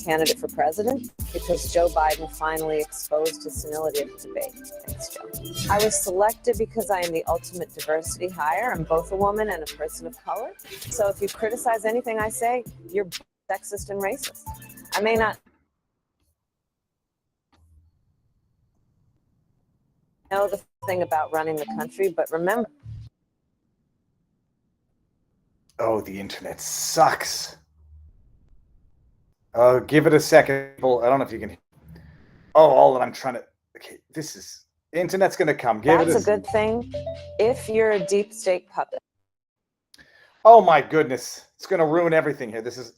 candidate for president because Joe Biden finally exposed his senility of debate. Thanks, Joe. I was selected because I am the ultimate diversity hire. I'm both a woman and a person of color. So if you criticize anything I say, you're sexist and racist. I may not know the thing about running the country, but remember. Oh, the internet sucks. Give it a second. I don't know if you can. Oh, all that I'm trying to. Okay, this is. Internet's going to come. That's a good thing if you're a deep state puppet. Oh, my goodness. It's going to ruin everything here. This is.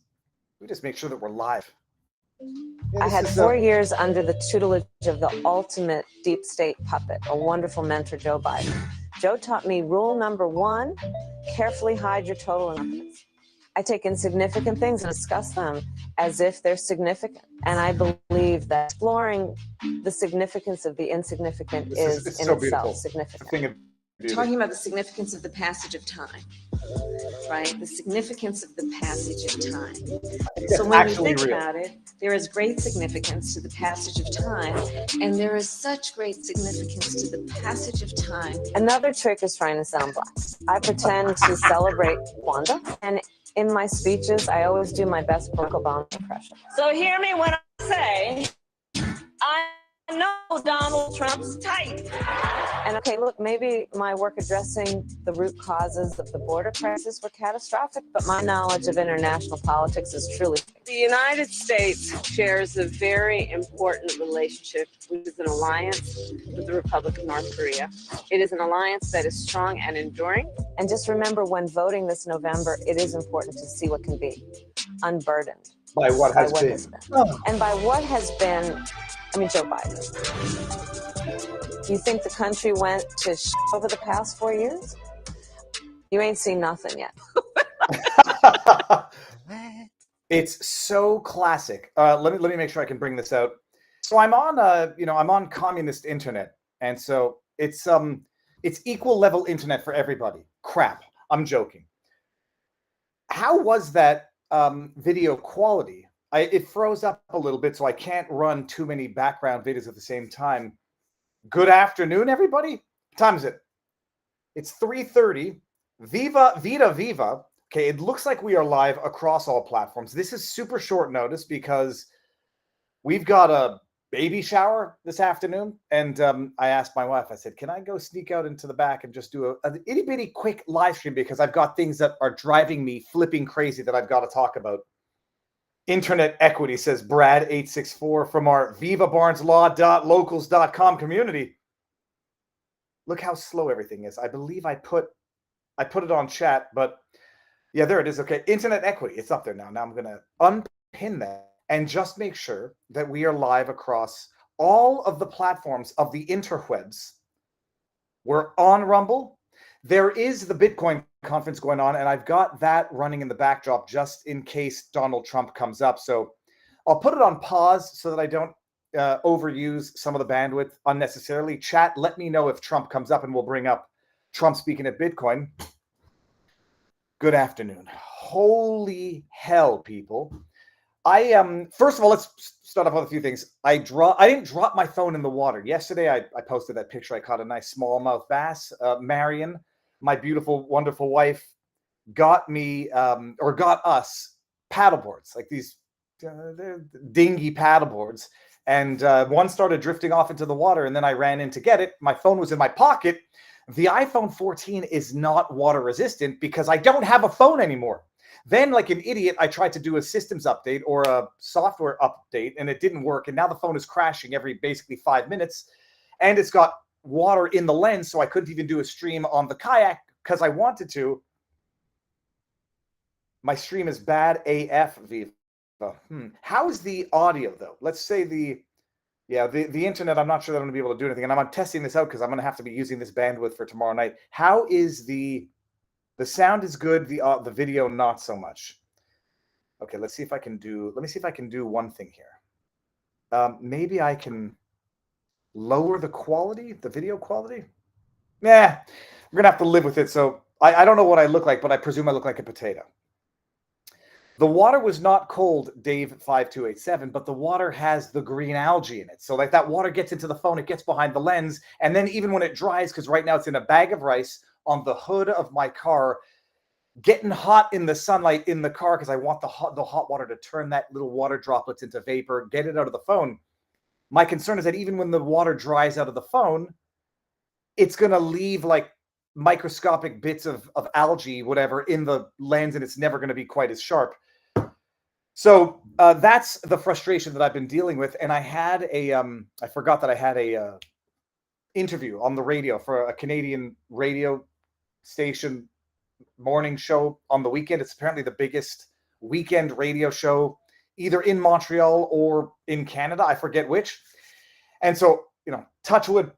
We just make sure that we're live. Yeah, I had 4 years under the tutelage of the ultimate deep state puppet, a wonderful mentor, Joe Biden. Joe taught me rule number 1, carefully hide your total emotions. I take insignificant things and discuss them as if they're significant. And I believe that exploring the significance of the insignificant is in so itself significant. Talking about the significance of the passage of time, right? The significance of the passage of time. So when we think about it, there is great significance to the passage of time, and there is such great significance to the passage of time. Another trick is trying to sound black. I pretend to celebrate Wanda, and in my speeches, I always do my best Barack Obama impression. So hear me when I say, I know Donald Trump's type. And okay, look, maybe my work addressing the root causes of the border crisis were catastrophic, but my knowledge of international politics is truly. The United States shares a very important relationship, which is an alliance with the Republic of North Korea. It is an alliance that is strong and enduring. And just remember, when voting this November, it is important to see what can be unburdened. By what has been. Oh. And by what has been, Joe Biden. You think the country went to over the past 4 years? You ain't seen nothing yet. It's so classic. Let me make sure I can bring this out. So I'm on I'm on communist internet, and so it's equal level internet for everybody. Crap. I'm joking. How was that video quality? It froze up a little bit, so I can't run too many background videos at the same time. Good afternoon, everybody. What time is it? It's 3:30. Viva, Vita, Viva. Okay, it looks like we are live across all platforms. This is super short notice because we've got a baby shower this afternoon. And I asked my wife, I said, can I go sneak out into the back and just do an itty-bitty quick live stream because I've got things that are driving me flipping crazy that I've got to talk about. Internet equity, says Brad864 from our vivabarneslaw.locals.com community. Look how slow everything is. I believe I put it on chat, but yeah, there it is. Okay, internet equity. It's up there now. Now I'm going to unpin that and just make sure that we are live across all of the platforms of the interwebs. We're on Rumble. There is the Bitcoin conference going on, and I've got that running in the backdrop just in case Donald Trump comes up. So I'll put it on pause so that I don't overuse some of the bandwidth unnecessarily. Chat, let me know if Trump comes up, and we'll bring up Trump speaking at Bitcoin. Good afternoon. Holy hell, people. First of all, let's start off with a few things. I didn't drop my phone in the water. Yesterday, I posted that picture. I caught a nice smallmouth bass. Marion, my beautiful, wonderful wife, got me or got us paddleboards, like these dingy paddleboards. And one started drifting off into the water, and then I ran in to get it. My phone was in my pocket. The iPhone 14 is not water resistant because I don't have a phone anymore. Then, like an idiot, I tried to do a systems update or a software update, and it didn't work. And now the phone is crashing every basically 5 minutes. And it's got water in the lens, so I couldn't even do a stream on the kayak because I wanted to. My stream is bad AF, Viva. How's the audio, though? Let's say the internet, I'm not sure that I'm going to be able to do anything. And I'm testing this out because I'm going to have to be using this bandwidth for tomorrow night. How is the sound is good, the video not so much. Okay, let me see if I can do one thing here. Maybe I can lower the quality, the video quality. We're going to have to live with it. So I don't know what I look like, but I presume I look like a potato. The water was not cold, Dave 5287, but the water has the green algae in it. So like that water gets into the phone, it gets behind the lens, and then even when it dries, because right now it's in a bag of rice on the hood of my car, getting hot in the sunlight in the car because I want the hot water to turn that little water droplets into vapor, get it out of the phone. My concern is that even when the water dries out of the phone, it's going to leave like microscopic bits of algae, whatever, in the lens, and it's never going to be quite as sharp. So that's the frustration that I've been dealing with. And I had I forgot that I had a interview on the radio for a Canadian radio station morning show on the weekend. It's apparently the biggest weekend radio show either in Montreal or in Canada. I forget which. And so, touch wood,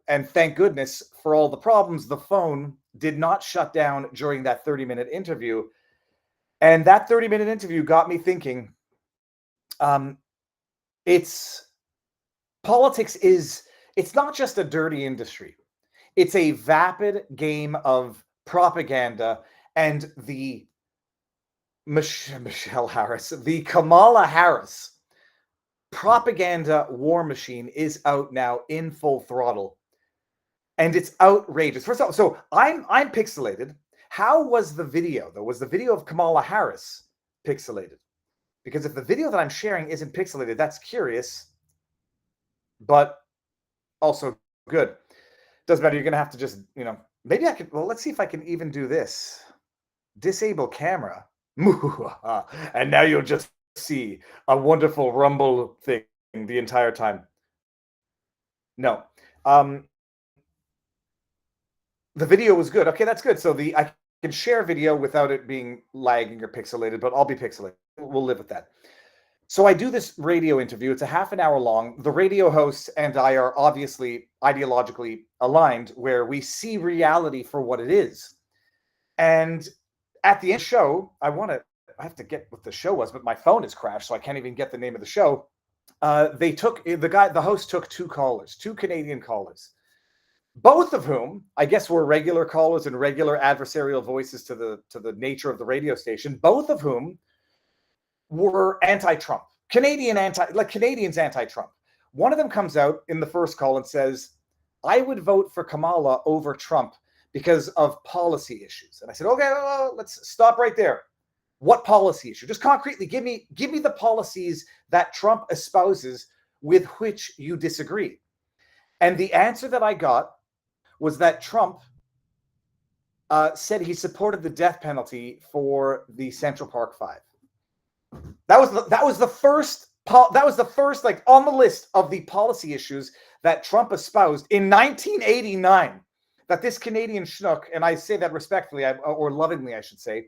and thank goodness for all the problems, the phone did not shut down during that 30-minute interview. And that 30-minute interview got me thinking, politics it's not just a dirty industry. It's a vapid game of propaganda, and the Michelle Harris, the Kamala Harris propaganda war machine is out now in full throttle, and it's outrageous. First of all, so I'm pixelated. How was the video though? Was the video of Kamala Harris pixelated? Because if the video that I'm sharing isn't pixelated, that's curious, but also good. Doesn't matter. You're going to have to just, maybe I could, well, let's see if I can even do this. Disable camera. And now you'll just see a wonderful rumble thing the entire time. No. The video was good. Okay, that's good. So I can share video without it being lagging or pixelated, but I'll be pixelated. We'll live with that. So I do this radio interview. It's a half an hour long. The radio host and I are obviously ideologically aligned, where we see reality for what it is. And at the end of the show, I have to get what the show was, but my phone is crashed, so I can't even get the name of the show. The host took two Canadian callers, both of whom I guess were regular callers and regular adversarial voices to the nature of the radio station, both of whom were anti-Trump, Canadians anti-Trump. One of them comes out in the first call and says, I would vote for Kamala over Trump because of policy issues. And I said, okay, well, let's stop right there. What policy issue? Just concretely, give me the policies that Trump espouses with which you disagree. And the answer that I got was that Trump said he supported the death penalty for the Central Park Five. That was the first like on the list of the policy issues that Trump espoused in 1989. That this Canadian schnook, and I say that respectfully or lovingly, I should say,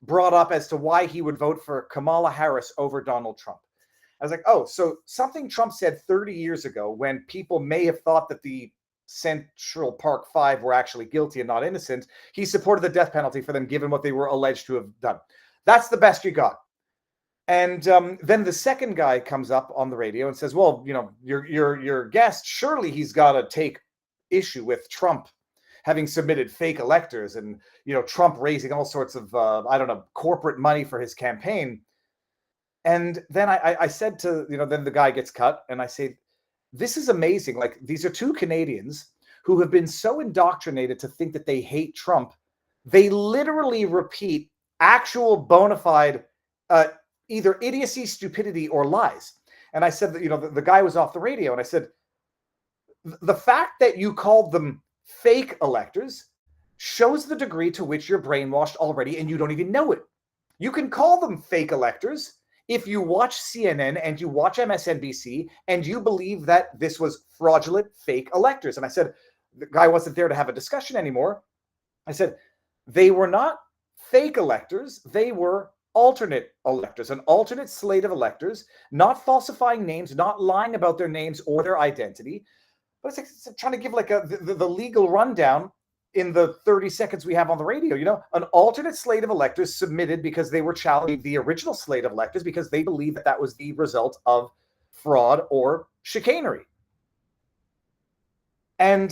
brought up as to why he would vote for Kamala Harris over Donald Trump. I was like, oh, so something Trump said 30 years ago when people may have thought that the Central Park Five were actually guilty and not innocent, he supported the death penalty for them given what they were alleged to have done. That's the best you got. And then the second guy comes up on the radio and says, well, your guest, surely he's got to take issue with Trump having submitted fake electors and, Trump raising all sorts of, corporate money for his campaign. And then I said to, then the guy gets cut and I say, this is amazing. Like, these are two Canadians who have been so indoctrinated to think that they hate Trump. They literally repeat actual bona fide either idiocy, stupidity, or lies. And I said that, the guy was off the radio, and I said, the fact that you called them fake electors shows the degree to which you're brainwashed already, and you don't even know it. You can call them fake electors if you watch CNN and you watch MSNBC and you believe that this was fraudulent fake electors. And I said, the guy wasn't there to have a discussion anymore. I said, they were not fake electors. They were alternate electors, an alternate slate of electors, not falsifying names, not lying about their names or their identity. But it's like trying to give like the legal rundown in the 30 seconds we have on the radio. An alternate slate of electors submitted because they were challenging the original slate of electors because they believed that was the result of fraud or chicanery. And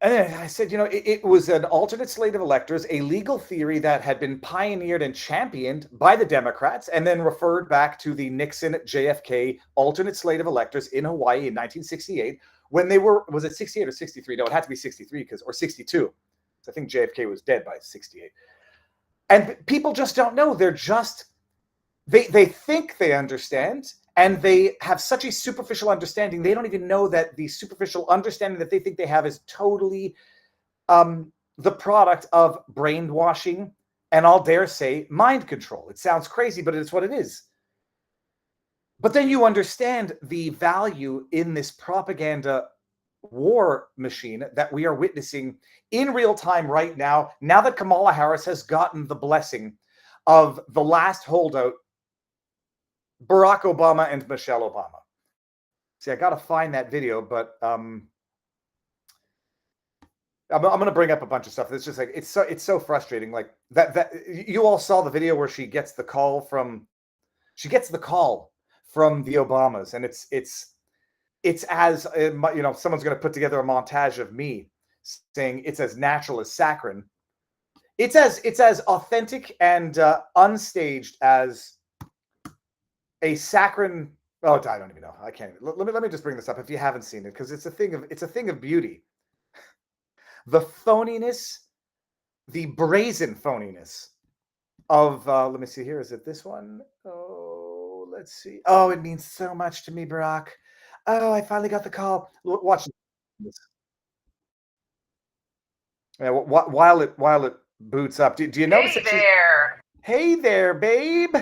And then I said, it was an alternate slate of electors, a legal theory that had been pioneered and championed by the Democrats, and then referred back to the Nixon JFK alternate slate of electors in Hawaii in 1968, when they were, was it 68 or 63? No, it had to be 63 or 62. I think JFK was dead by 68. And people just don't know. They're just, they think they understand, and they have such a superficial understanding. They don't even know that the superficial understanding that they think they have is totally the product of brainwashing and, I'll dare say, mind control. It sounds crazy, but it's what it is. But then you understand the value in this propaganda war machine that we are witnessing in real time right now that Kamala Harris has gotten the blessing of the last holdout, Barack Obama and Michelle Obama. See, I got to find that video, but I'm going to bring up a bunch of stuff. It's just like, it's so frustrating. Like that you all saw the video where she gets the call from the Obamas, and it's as, someone's going to put together a montage of me saying it's as natural as saccharine. It's as authentic and unstaged as a saccharine. Oh, I don't even know. I can't. Let me just bring this up if you haven't seen it, because it's a thing of beauty. The phoniness, the brazen phoniness of. Let me see here. Is it this one? Oh, let's see. Oh, it means so much to me, Barack. Oh, I finally got the call. Watch this. Yeah, while it boots up. Do you notice? Hey there. Hey there, babe.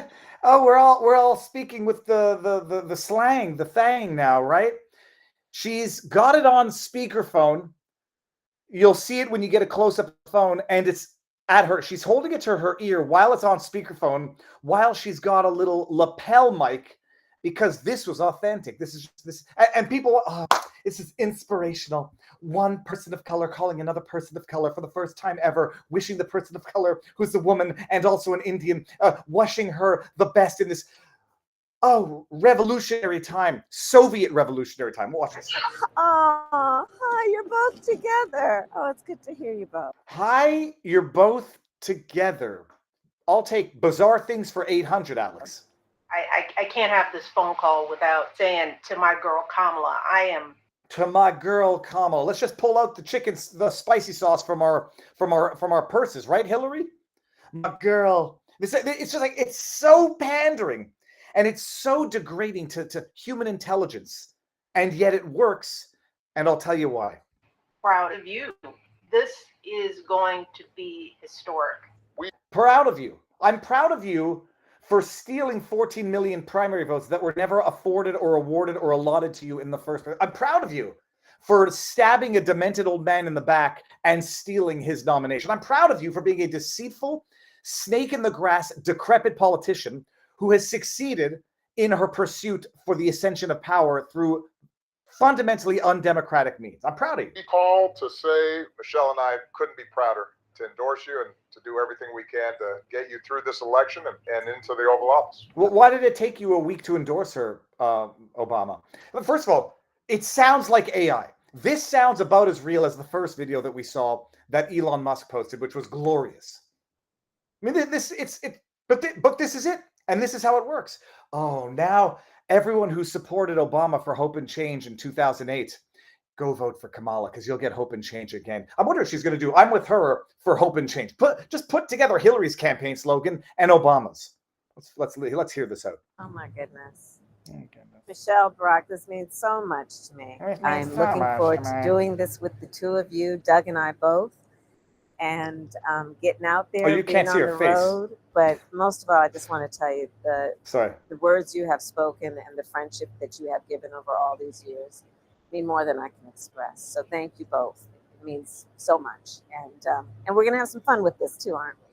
Oh, we're all speaking with the slang, the thang now, right? She's got it on speakerphone. You'll see it when you get a close-up phone, and it's at her. She's holding it to her ear while it's on speakerphone, while she's got a little lapel mic, because this was authentic. This, and people, this is inspirational. One person of color calling another person of color for the first time ever, wishing the person of color, who's a woman and also an Indian, wishing her the best in this, revolutionary time, Soviet revolutionary time. Watch this. Oh, hi, you're both together. Oh, it's good to hear you both. Hi, you're both together. I'll take bizarre things for 800, Alex. I can't have this phone call without saying to my girl Kamala, to my girl Kamala. Let's just pull out the spicy sauce from our purses, right, Hillary? My girl. It's just like, it's so pandering, and it's so degrading to human intelligence, and yet it works, and I'll tell you why. Proud of you. This is going to be historic. Proud of you. I'm proud of you for stealing 14 million primary votes that were never afforded or awarded or allotted to you in the first place. I'm proud of you for stabbing a demented old man in the back and stealing his nomination. I'm proud of you for being a deceitful, snake-in-the-grass, decrepit politician who has succeeded in her pursuit for the ascension of power through fundamentally undemocratic means. I'm proud of you. He called to say Michelle and I couldn't be prouder to endorse you and to do everything we can to get you through this election and into the Oval Office. Well, why did it take you a week to endorse her, Obama? But first of all, it sounds like AI. This sounds about as real as the first video that we saw that Elon Musk posted, which was glorious. I mean, but this is it, and this is how it works. Oh, now everyone who supported Obama for Hope and Change in 2008, go vote for Kamala, because you'll get hope and change again. I wonder if she's going to do, I'm with her for hope and change. Just put together Hillary's campaign slogan and Obama's. Let's hear this out. Oh my goodness. Michelle, Barack, this means so much to me. I'm looking forward to doing this with the two of you, Doug and I both, and getting out there, you being can't see on her the face. road. But most of all, I just want to tell you the words you have spoken and the friendship that you have given over all these years mean more than I can express. So thank you both. It means so much. And we're going to have some fun with this too, aren't we?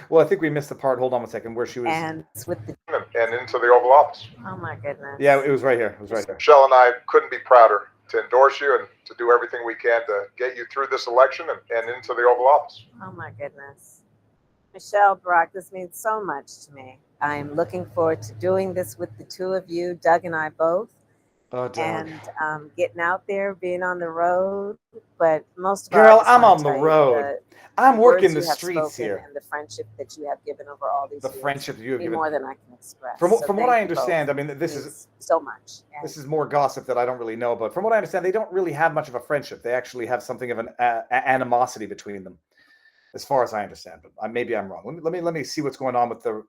Well, I think we missed the part. Hold on a second, where she was. And with the and into the Oval Office. oh my goodness. Yeah, it was right here. It was right there. Michelle and I couldn't be prouder to endorse you and to do everything we can to get you through this election and into the Oval Office. Oh my goodness. Michelle, Barack, this means so much to me. I'm looking forward to doing this with the two of you, Doug and I both, and getting out there, being on the road. But most of all, girl, I'm on the road. I'm working the streets here. And the friendship that you have given over all these years. The friendship you have given. More than I can express. From what I understand, I mean, this is so much. This is more gossip that I don't really know, but from what I understand, they don't really have much of a friendship. They actually have something of an animosity between them, as far as I understand. But maybe I'm wrong. Let me see what's going on with the.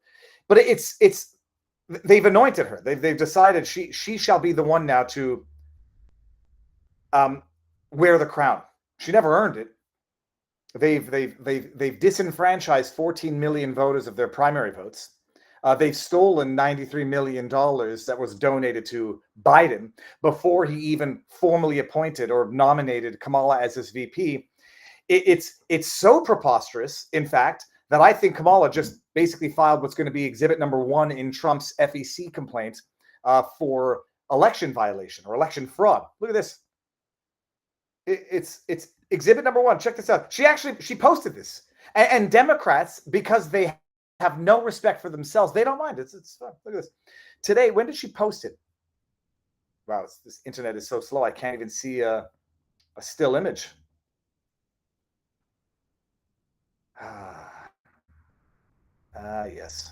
But it's they've anointed her. They've decided she shall be the one now to wear the crown. She never earned it. They've disenfranchised 14 million voters of their primary votes. They've stolen $93 million that was donated to Biden before he even formally appointed or nominated Kamala as his VP. It's so preposterous, in fact, that I think Kamala just basically filed what's going to be exhibit number 1 in Trump's FEC complaint for election violation or election fraud. Look at this. It's exhibit number 1. Check this out. She posted this, and Democrats, because they have no respect for themselves, they don't mind. It's fun. Look at this. Today, when did she post it? Wow, this internet is so slow. I can't even see a still image. Yes.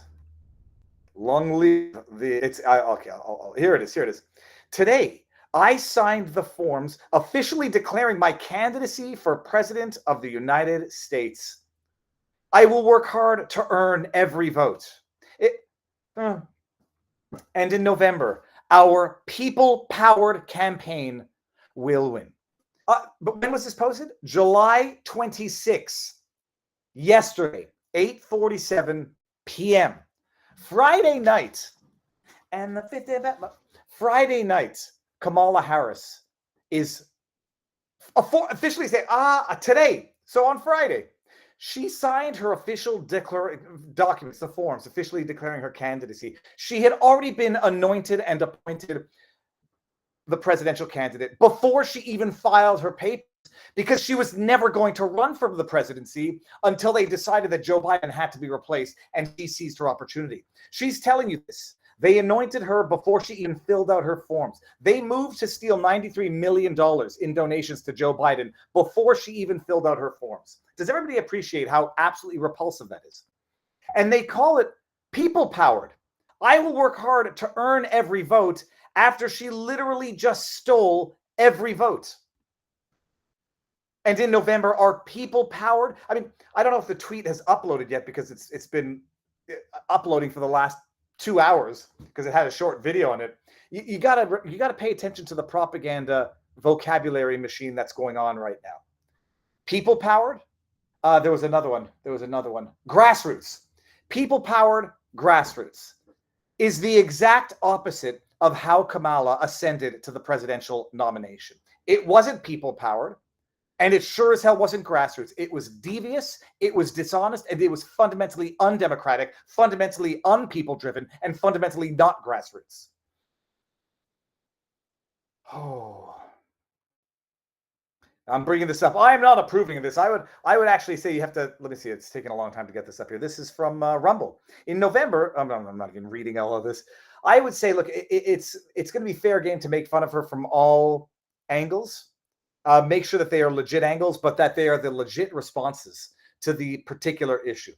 Long live the. Okay. Here it is. Here it is. Today, I signed the forms officially declaring my candidacy for President of the United States. I will work hard to earn every vote. And in November, our people-powered campaign will win. But when was this posted? July 26. Yesterday, 8:47 p.m. Friday night. And the 5th Friday night, Kamala Harris is officially saying, today. So on Friday, she signed her official documents, the forms, officially declaring her candidacy. She had already been anointed and appointed the presidential candidate before she even filed her papers, because she was never going to run for the presidency until they decided that Joe Biden had to be replaced, and she seized her opportunity. She's telling you this. They anointed her before she even filled out her forms. They moved to steal $93 million in donations to Joe Biden before she even filled out her forms. Does everybody appreciate how absolutely repulsive that is? And they call it people-powered. I will work hard to earn every vote after she literally just stole every vote. And in November, are people-powered? I mean, I don't know if the tweet has uploaded yet, because it's been uploading for the last 2 hours because it had a short video on it. You gotta pay attention to the propaganda vocabulary machine that's going on right now. People-powered. There was another one. Grassroots. People-powered grassroots is the exact opposite of how Kamala ascended to the presidential nomination. It wasn't people-powered, and it sure as hell wasn't grassroots. It was devious, it was dishonest, and it was fundamentally undemocratic, fundamentally unpeople-driven, and fundamentally not grassroots. Oh. I'm bringing this up. I'm not approving of this. I would actually say you have to, let me see, it's taking a long time to get this up here. This is from Rumble. In November, I'm not even reading all of this. I would say, look, it's going to be fair game to make fun of her from all angles. Make sure that they are legit angles, but that they are the legit responses to the particular issue.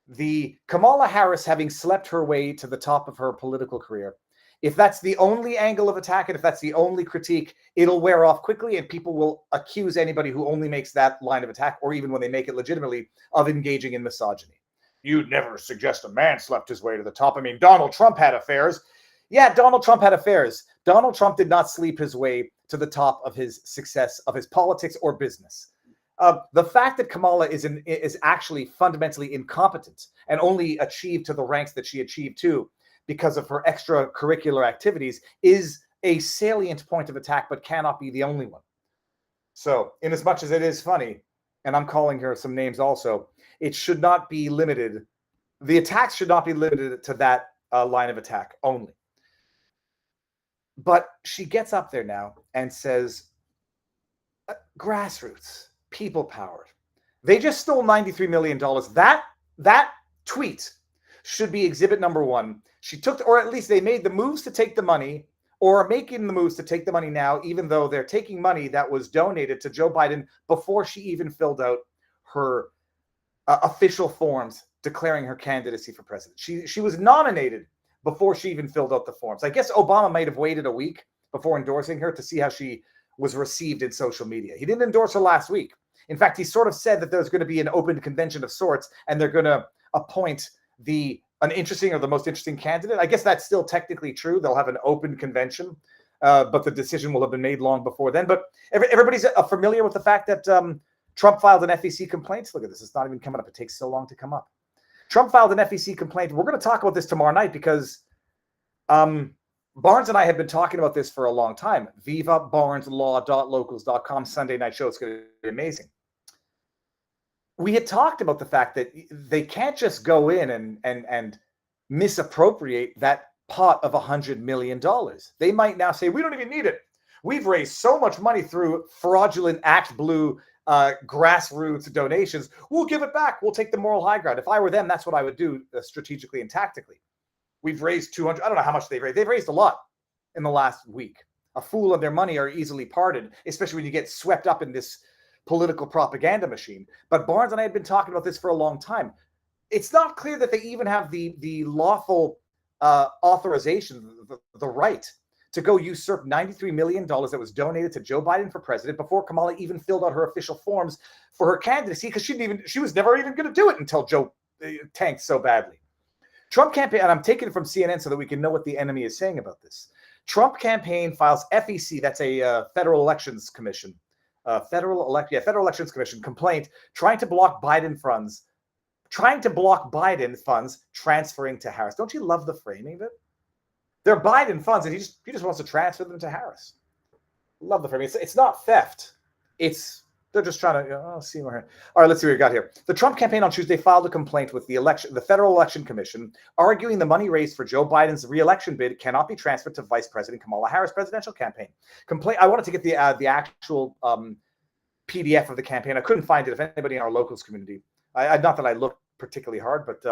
The Kamala Harris having slept her way to the top of her political career, if that's the only angle of attack and if that's the only critique, it'll wear off quickly, and people will accuse anybody who only makes that line of attack, or even when they make it legitimately, of engaging in misogyny. You'd never suggest a man slept his way to the top. I mean, Donald Trump had affairs. Yeah, Donald Trump had affairs. Donald Trump did not sleep his way to the top of his success, of his politics or business. The fact that Kamala is actually fundamentally incompetent and only achieved to the ranks that she achieved to because of her extracurricular activities is a salient point of attack, but cannot be the only one. So, in as much as it is funny, and I'm calling her some names also, it should not be limited. The attacks should not be limited to that line of attack only. But she gets up there now and says, grassroots, people-powered. They just stole $93 million. That tweet should be exhibit number 1. She took, or at least they made the moves to take the money or are making the moves to take the money now, even though they're taking money that was donated to Joe Biden before she even filled out her official forms declaring her candidacy for president. She was nominated before she even filled out the forms. I guess Obama might have waited a week before endorsing her to see how she was received in social media. He didn't endorse her last week. In fact, he sort of said that there's going to be an open convention of sorts, and they're going to appoint an interesting or the most interesting candidate. I guess that's still technically true. They'll have an open convention, but the decision will have been made long before then. But everybody's familiar with the fact that Trump filed an FEC complaint. Look at this. It's not even coming up. It takes so long to come up. Trump filed an FEC complaint. We're going to talk about this tomorrow night because Barnes and I have been talking about this for a long time. VivaBarnesLaw.locals.com Sunday night show. It's going to be amazing. We had talked about the fact that they can't just go in and misappropriate that pot of $100 million. They might now say, we don't even need it. We've raised so much money through fraudulent Act Blue grassroots donations. We'll give it back. We'll take the moral high ground. If I were them, that's what I would do strategically and tactically. We've raised 200. I don't know how much they've raised. They've raised a lot in the last week. A fool and their money are easily pardoned, especially when you get swept up in this political propaganda machine. But Barnes and I had been talking about this for a long time. It's not clear that they even have the lawful authorization, the right to go usurp $93 million that was donated to Joe Biden for president before Kamala even filled out her official forms for her candidacy, because she was never even going to do it until Joe tanked so badly. Trump campaign, and I'm taking it from CNN so that we can know what the enemy is saying about this. Trump campaign files FEC, that's a Federal Elections Commission, Federal Elections Commission complaint trying to block Biden funds transferring to Harris. Don't you love the framing of it? They're Biden funds, and he just wants to transfer them to Harris. Love the framing. It's not theft. They're just trying to see more. All right, let's see what we got here. The Trump campaign on Tuesday filed a complaint with the Federal Election Commission, arguing the money raised for Joe Biden's re-election bid cannot be transferred to Vice President Kamala Harris' presidential campaign. I wanted to get the actual PDF of the campaign. I couldn't find it. If anybody in our locals community, not that I looked particularly hard, but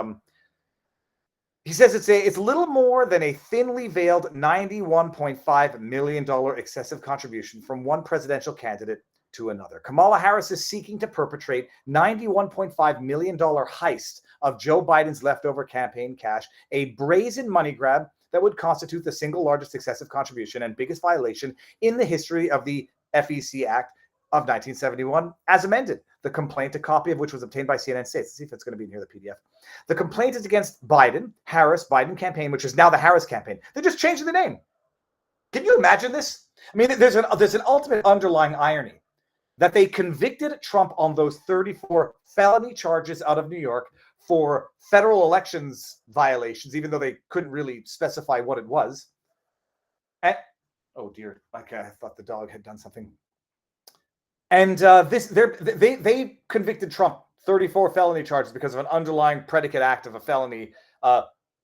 he says it's little more than a thinly veiled $91.5 million excessive contribution from one presidential candidate to another. Kamala Harris is seeking to perpetrate $91.5 million heist of Joe Biden's leftover campaign cash, a brazen money grab that would constitute the single largest excessive contribution and biggest violation in the history of the FEC Act of 1971, as amended. The complaint, a copy of which was obtained by CNN, states, let's see if it's going to be in here, the PDF. The complaint is against Biden campaign, which is now the Harris campaign. They're just changing the name. Can you imagine this? I mean, there's an ultimate underlying irony that they convicted Trump on those 34 felony charges out of New York for federal elections violations, even though they couldn't really specify what it was. And, oh dear, like I thought the dog had done something. And they convicted Trump 34 felony charges because of an underlying predicate act of a felony.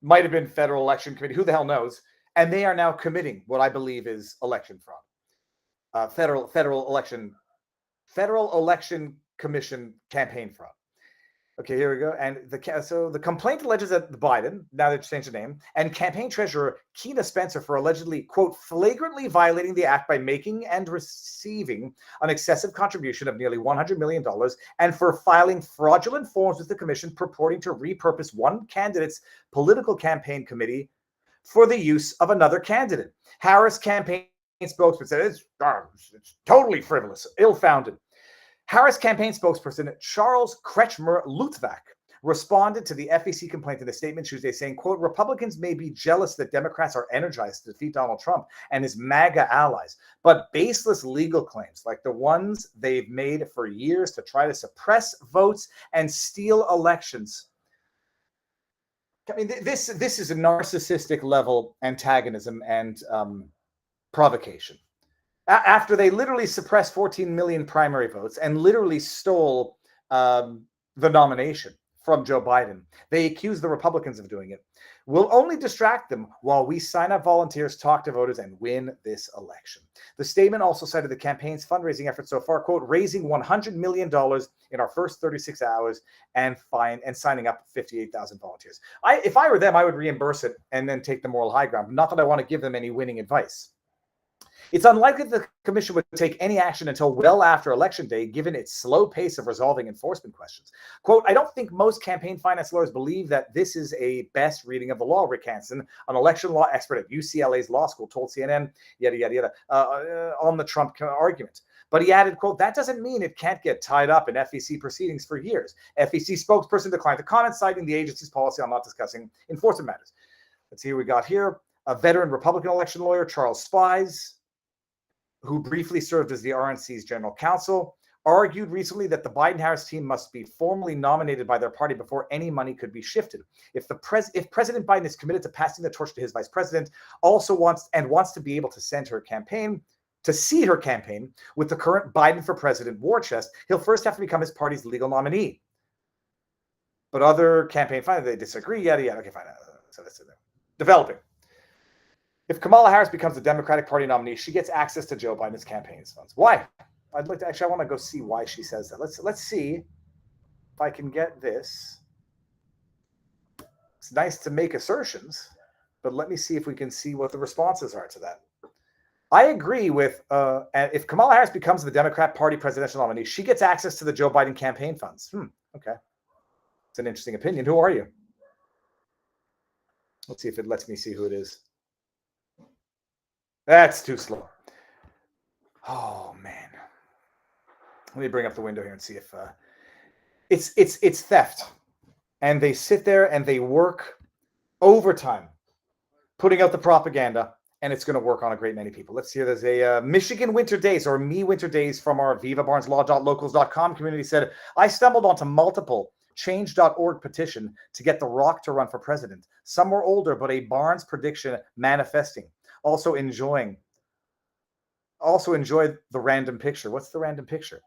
Might have been Federal Election Committee. Who the hell knows? And they are now committing what I believe is election fraud. Federal Election Commission campaign fraud. Okay, here we go. And the complaint alleges that Biden, now they've changed the name, and campaign treasurer Keena Spencer for allegedly, quote, flagrantly violating the act by making and receiving an excessive contribution of nearly $100 million and for filing fraudulent forms with the commission purporting to repurpose one candidate's political campaign committee for the use of another candidate. Harris campaign spokesman said it's totally frivolous, ill-founded. Harris campaign spokesperson Charles Kretschmer-Lutvak responded to the FEC complaint in a statement Tuesday saying, quote, Republicans may be jealous that Democrats are energized to defeat Donald Trump and his MAGA allies, but baseless legal claims like the ones they've made for years to try to suppress votes and steal elections. I mean, this is a narcissistic level antagonism and provocation. After they literally suppressed 14 million primary votes and literally stole the nomination from Joe Biden. They accuse the Republicans of doing it. We'll only distract them while we sign up volunteers, talk to voters, and win this election. The statement also cited the campaign's fundraising efforts so far, quote, raising $100 million in our first 36 hours and signing up 58,000 volunteers. If I were them, I would reimburse it and then take the moral high ground. Not that I want to give them any winning advice. It's unlikely the commission would take any action until well after Election Day, given its slow pace of resolving enforcement questions. Quote, I don't think most campaign finance lawyers believe that this is a best reading of the law, Rick Hansen, an election law expert at UCLA's law school, told CNN, on the Trump argument. But he added, quote, that doesn't mean it can't get tied up in FEC proceedings for years. FEC spokesperson declined to comment, citing the agency's policy on not discussing enforcement matters. Let's see who we got here. A veteran Republican election lawyer, Charles Spies, who briefly served as the RNC's general counsel, argued recently that the Biden-Harris team must be formally nominated by their party before any money could be shifted. If President Biden is committed to passing the torch to his vice president, also wants to be able to seed her campaign with the current Biden for president war chest, he'll first have to become his party's legal nominee. But other campaign finance, they disagree, Okay, fine. So that's it. Developing. If Kamala Harris becomes the Democratic Party nominee, she gets access to Joe Biden's campaign funds. Why? I want to go see why she says that. Let's see if I can get this. It's nice to make assertions, but let me see if we can see what the responses are to that. I agree with if Kamala Harris becomes the Democrat Party presidential nominee, she gets access to the Joe Biden campaign funds. Okay. It's an interesting opinion. Who are you? Let's see if it lets me see who it is. That's too slow. Oh man. Let me bring up the window here and see if it's theft. And they sit there and they work overtime putting out the propaganda, and it's going to work on a great many people. Let's see. There's a Michigan Winter Days, or Me Winter Days, from our vivabarneslaw.locals.com community said, I stumbled onto multiple change.org petition to get The Rock to run for president. Some were older, but a Barnes prediction manifesting. Also enjoyed the random picture. What's the random picture?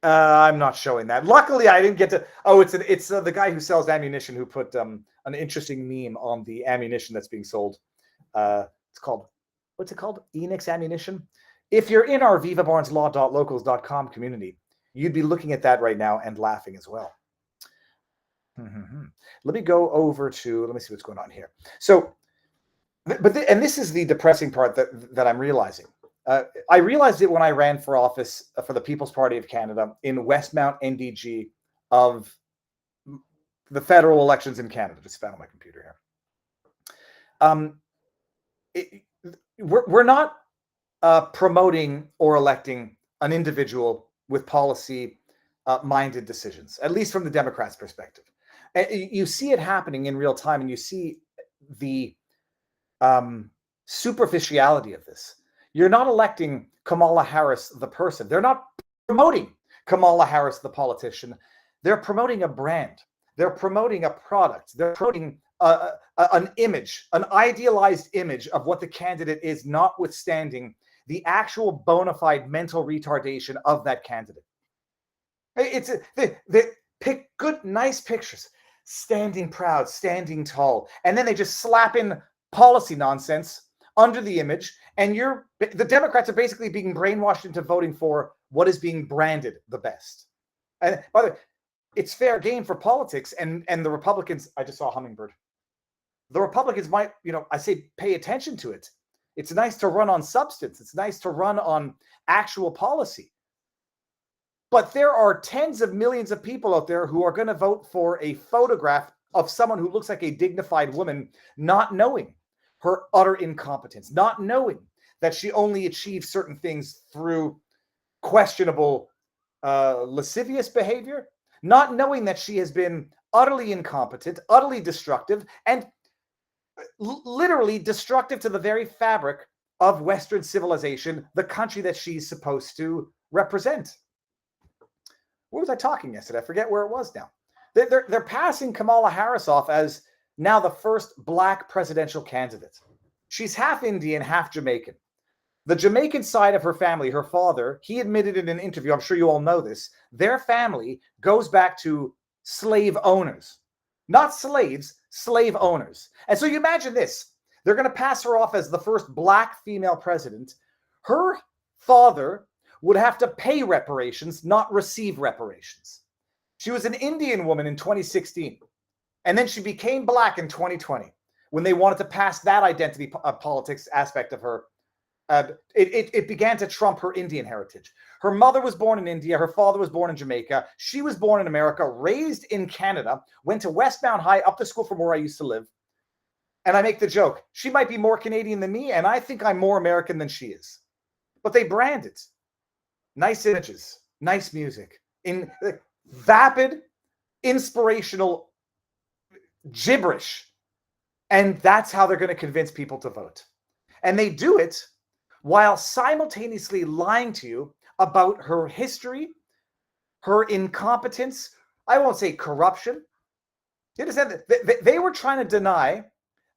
I'm not showing that. Luckily, I didn't get to. Oh, it's the guy who sells ammunition who put an interesting meme on the ammunition that's being sold. It's called, what's it called? Enix ammunition. If you're in our vivabarneslaw.locals.com community, you'd be looking at that right now and laughing as well. Let me go over to. Let me see what's going on here. So. And this is the depressing part that I'm realizing. I realized it when I ran for office for the People's Party of Canada in Westmount NDG of the federal elections in Canada. Just found on my computer here. We're not promoting or electing an individual with policy-minded decisions, at least from the Democrats' perspective. And you see it happening in real time, and you see the superficiality of this. You're not electing Kamala Harris, the person. They're not promoting Kamala Harris, the politician. They're promoting a brand. They're promoting a product. They're promoting an image, an idealized image of what the candidate is, notwithstanding the actual bona fide mental retardation of that candidate. They pick good, nice pictures, standing proud, standing tall, and then they just slap in policy nonsense under the image, and the Democrats are basically being brainwashed into voting for what is being branded the best. And by the way, it's fair game for politics, and the Republicans. I just saw a hummingbird. The Republicans might, I say pay attention to it. It's nice to run on substance. It's nice to run on actual policy. But there are tens of millions of people out there who are going to vote for a photograph of someone who looks like a dignified woman, not knowing her utter incompetence, not knowing that she only achieves certain things through questionable lascivious behavior, not knowing that she has been utterly incompetent, utterly destructive, and literally destructive to the very fabric of Western civilization, the country that she's supposed to represent. What was I talking yesterday? I forget where it was now. They're passing Kamala Harris off as now the first Black presidential candidate. She's half Indian, half Jamaican. The Jamaican side of her family, her father, he admitted in an interview, I'm sure you all know this, their family goes back to slave owners. Not slaves, slave owners. And so you imagine this. They're going to pass her off as the first black female president. Her father would have to pay reparations, not receive reparations. She was an Indian woman in 2016. And then she became black in 2020 when they wanted to pass that identity politics aspect of her. It began to trump her Indian heritage. Her mother was born in India. Her father was born in Jamaica. She was born in America, raised in Canada, went to Westbound High, up the school from where I used to live. And I make the joke, she might be more Canadian than me, and I think I'm more American than she is. But they brand it. Nice images, nice music, in vapid, inspirational gibberish. And that's how they're going to convince people to vote. And they do it while simultaneously lying to you about her history, her incompetence. I won't say corruption. You understand that they were trying to deny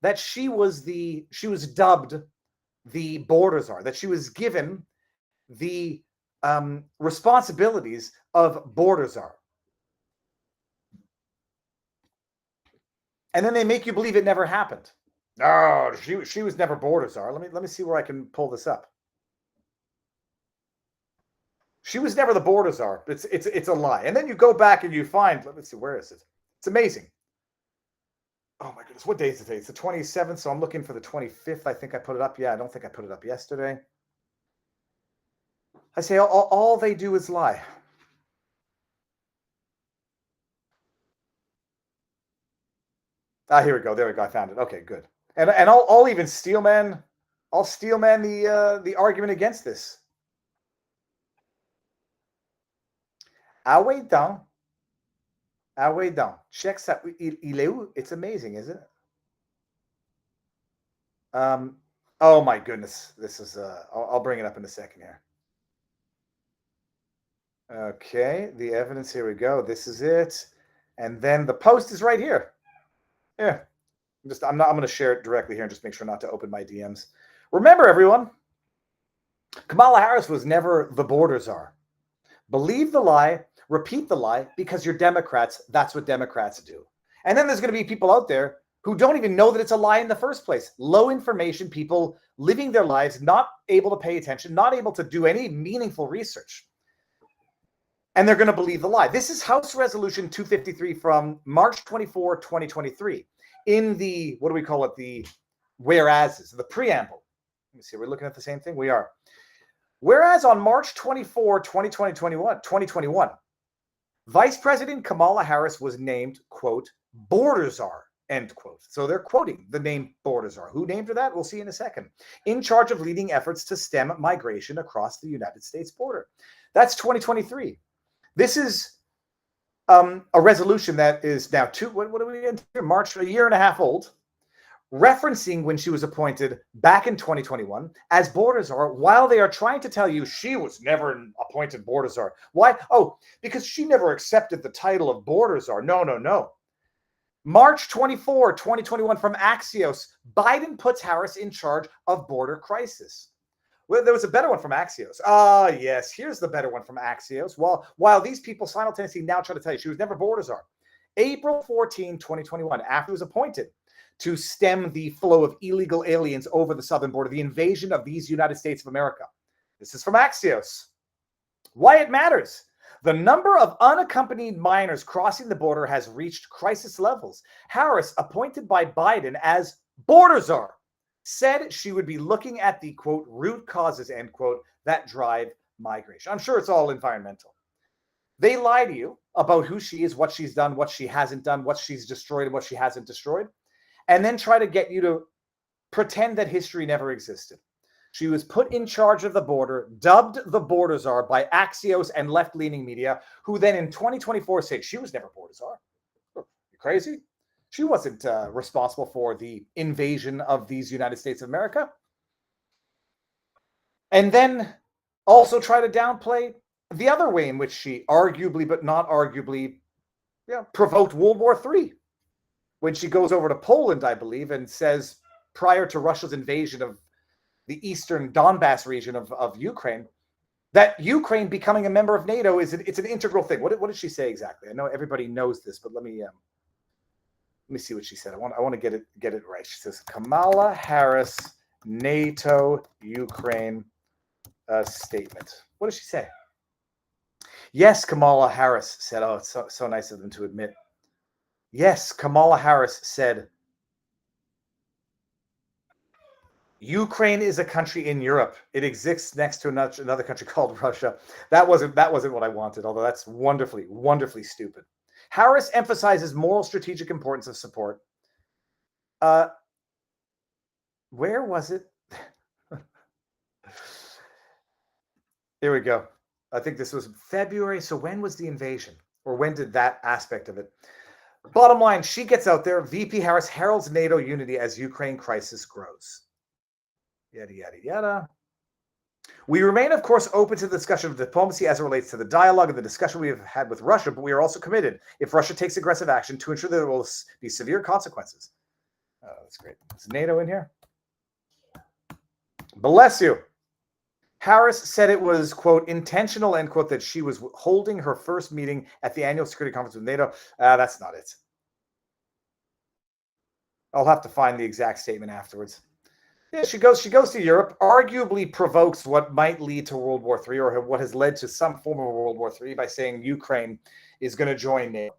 that she was dubbed the border czar, that she was given the responsibilities of border czar. And then they make you believe it never happened. No, she was never border czar. Let me see where I can pull this up. She was never the border czar. It's a lie. And then you go back and you find, let me see, where is it? It's amazing. Oh my goodness, what day is it today? It's the 27th, so I'm looking for the 25th. I think I put it up. Yeah, I don't think I put it up yesterday. I say all they do is lie. Here we go. There we go. I found it. Okay, good. And I'll even steelman the argument against this. Wait down. Check ça. Il est où? It's amazing, isn't it? Oh my goodness. This is I'll bring it up in a second here. Okay, the evidence, here we go. This is it. And then the post is right here. Yeah. I'm going to share it directly here and just make sure not to open my DMs. Remember, everyone, Kamala Harris was never the border czar. Believe the lie, repeat the lie, because you're Democrats. That's what Democrats do. And then there's going to be people out there who don't even know that it's a lie in the first place. Low information people living their lives, not able to pay attention, not able to do any meaningful research. And they're going to believe the lie. This is House Resolution 253 from March 24, 2023. In the, what do we call it? The whereases, the preamble. Let me see, we're looking at the same thing? We are. Whereas on March 24, 2021, Vice President Kamala Harris was named, quote, border czar, end quote. So they're quoting the name border czar. Who named her that? We'll see in a second. In charge of leading efforts to stem migration across the United States border. That's 2023. This is a resolution that is now what are we in March, a year and a half old, referencing when she was appointed back in 2021 as border czar, while they are trying to tell you she was never appointed border czar. Why? Oh, because she never accepted the title of border czar. No. March 24, 2021 from Axios, Biden puts Harris in charge of border crisis. Well, there was a better one from Axios. Yes, here's the better one from Axios. While these people simultaneously now try to tell you she was never border czar. April 14, 2021, after he was appointed to stem the flow of illegal aliens over the southern border, the invasion of these United States of America. This is from Axios. Why it matters. The number of unaccompanied minors crossing the border has reached crisis levels. Harris, appointed by Biden as border czar, said she would be looking at the, quote, root causes, end quote, that drive migration. I'm sure it's all environmental. They lie to you about who she is, what she's done, what she hasn't done, what she's destroyed, and what she hasn't destroyed, and then try to get you to pretend that history never existed. She was put in charge of the border, dubbed the border czar by Axios and left-leaning media, who then in 2024 say she was never border czar. You crazy? She wasn't responsible for the invasion of these United States of America. And then also try to downplay the other way in which she arguably, but not arguably, provoked World War III. When she goes over to Poland, I believe, and says, prior to Russia's invasion of the eastern Donbass region of Ukraine, that Ukraine becoming a member of NATO it's an integral thing. What did she say exactly? I know everybody knows this, but let me see what she said. I want to get it right. She says Kamala Harris NATO Ukraine statement. What does she say? Yes, Kamala Harris said. Oh, it's so nice of them to admit. Yes, Kamala Harris said Ukraine is a country in Europe. It exists next to another country called Russia. That wasn't what I wanted, although that's wonderfully stupid. Harris emphasizes moral strategic importance of support. Where was it? Here we go. I think this was February. So when was the invasion? Or when did that aspect of it? Bottom line, she gets out there. VP Harris heralds NATO unity as Ukraine crisis grows. Yada, yada, yada. We remain, of course, open to the discussion of diplomacy as it relates to the dialogue and the discussion we have had with Russia, but we are also committed, if Russia takes aggressive action, to ensure that there will be severe consequences. Oh, that's great. Is NATO in here? Bless you. Harris said it was, quote, intentional, end quote, that she was holding her first meeting at the annual security conference with NATO. That's not it. I'll have to find the exact statement afterwards. Yeah, she goes to Europe, arguably provokes what might lead to World War III, or what has led to some form of World War III, by saying Ukraine is going to join NATO.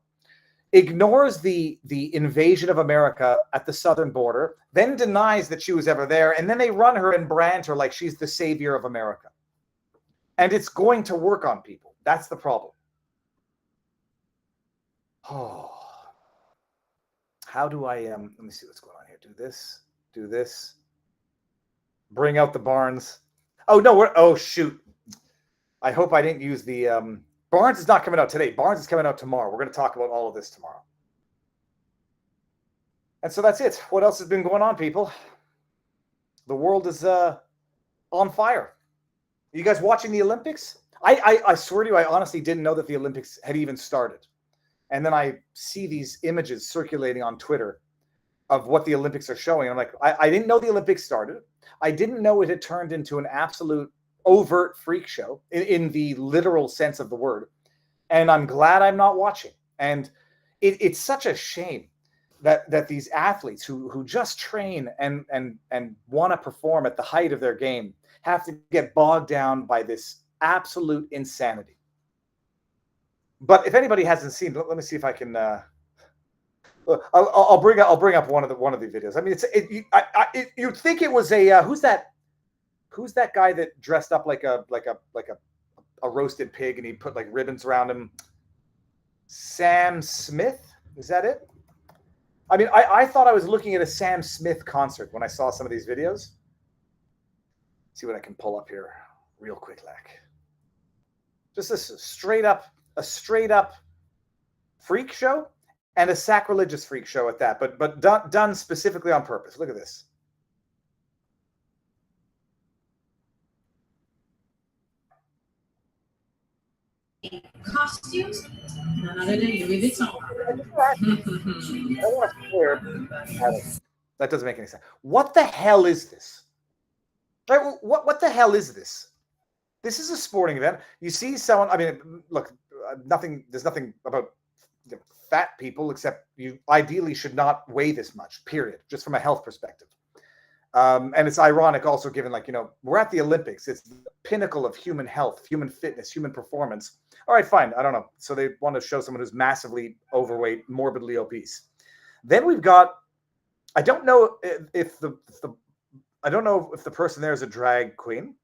Ignores the invasion of America at the southern border, then denies that she was ever there, and then they run her and brand her like she's the savior of America. And it's going to work on people. That's the problem. Oh. How do I let me see what's going on here. Do this. Bring out the Barnes. Oh no, oh shoot. I hope I didn't use the Barnes is not coming out today. Barnes is coming out tomorrow. We're going to talk about all of this tomorrow. And so that's it. What else has been going on, people? The world is on fire. Are you guys watching the Olympics? I swear to you, I honestly didn't know that the Olympics had even started. And then I see these images circulating on Twitter of what the Olympics are showing. I'm like, I didn't know the Olympics started. I didn't know it had turned into an absolute overt freak show in the literal sense of the word. And I'm glad I'm not watching. And it's such a shame that these athletes who just train and want to perform at the height of their game have to get bogged down by this absolute insanity. But if anybody hasn't seen, let me see if I can. I'll bring up one of the videos. I mean, you'd think it was a who's that guy that dressed up like a roasted pig and he put like ribbons around him? Sam Smith, is that it? I mean, I thought I was looking at a Sam Smith concert when I saw some of these videos. Let's see what I can pull up here real quick, like. Just a straight up freak show, and a sacrilegious freak show at that, but done specifically on purpose. Look at this. Costumes. Another day, Louis Vuitton. That doesn't make any sense. What the hell is this? What the hell is this? This is a sporting event. You see someone. I mean, look, there's nothing about fat people except you ideally should not weigh this much. Period. Just from a health perspective. And it's ironic also given, like, we're at the Olympics. It's the pinnacle of human health, human fitness, human performance. All right, fine. I don't know. So they want to show someone who's massively overweight, morbidly obese. Then we've got, I don't know if the person there is a drag queen.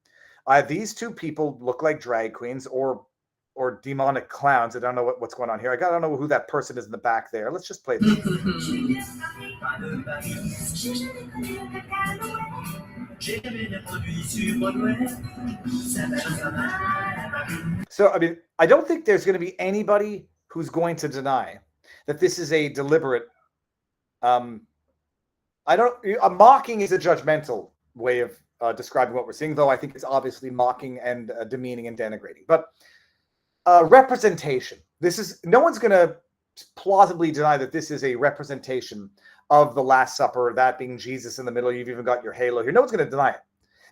These two people look like drag queens or demonic clowns. I don't know what's going on here. I don't know who that person is in the back there. Let's just play this. So, I mean, I don't think there's going to be anybody who's going to deny that this is a deliberate. Mocking is a judgmental way of describing what we're seeing, though I think it's obviously mocking and demeaning and denigrating. But representation. No one's going to plausibly deny that this is a representation of the Last Supper, that being Jesus in the middle. You've even got your halo here. No one's going to deny it.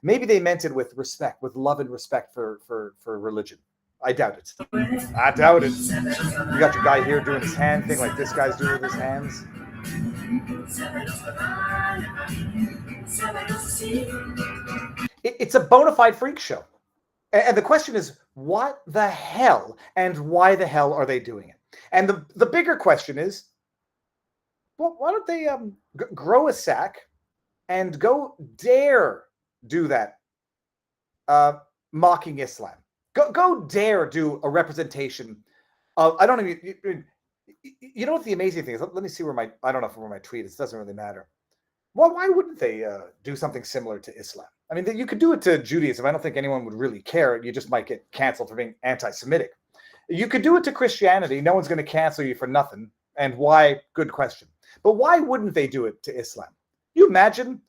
Maybe they meant it with respect, with love and respect for religion. I doubt it. I doubt it. You got your guy here doing his hand thing like this guy's doing with his hands. It's a bona fide freak show. And the question is, what the hell and why the hell are they doing it? And the bigger question is, well, why don't they grow a sack and go dare do that mocking Islam? Go dare do a representation of, I don't even, you know what the amazing thing is? Let me see where I don't know where my tweet is. It doesn't really matter. Well, why wouldn't they do something similar to Islam? I mean, you could do it to Judaism. I don't think anyone would really care. You just might get canceled for being anti-Semitic. You could do it to Christianity. No one's going to cancel you for nothing. And why? Good question. But why wouldn't they do it to Islam? You imagine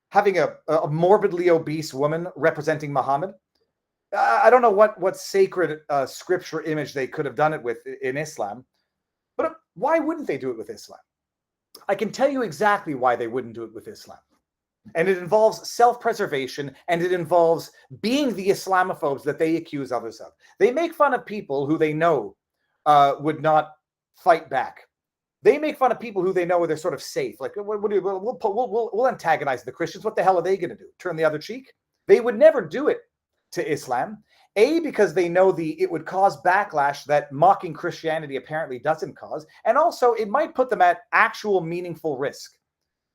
having a morbidly obese woman representing Muhammad? I don't know what sacred scripture image they could have done it with in Islam, but why wouldn't they do it with Islam? I can tell you exactly why they wouldn't do it with Islam. And it involves self-preservation, and it involves being the Islamophobes that they accuse others of. They make fun of people who they know would not fight back. They make fun of people who they know they're sort of safe. Like, we'll antagonize the Christians. What the hell are they going to do? Turn the other cheek? They would never do it to Islam. A, because they know it would cause backlash that mocking Christianity apparently doesn't cause. And also, it might put them at actual meaningful risk.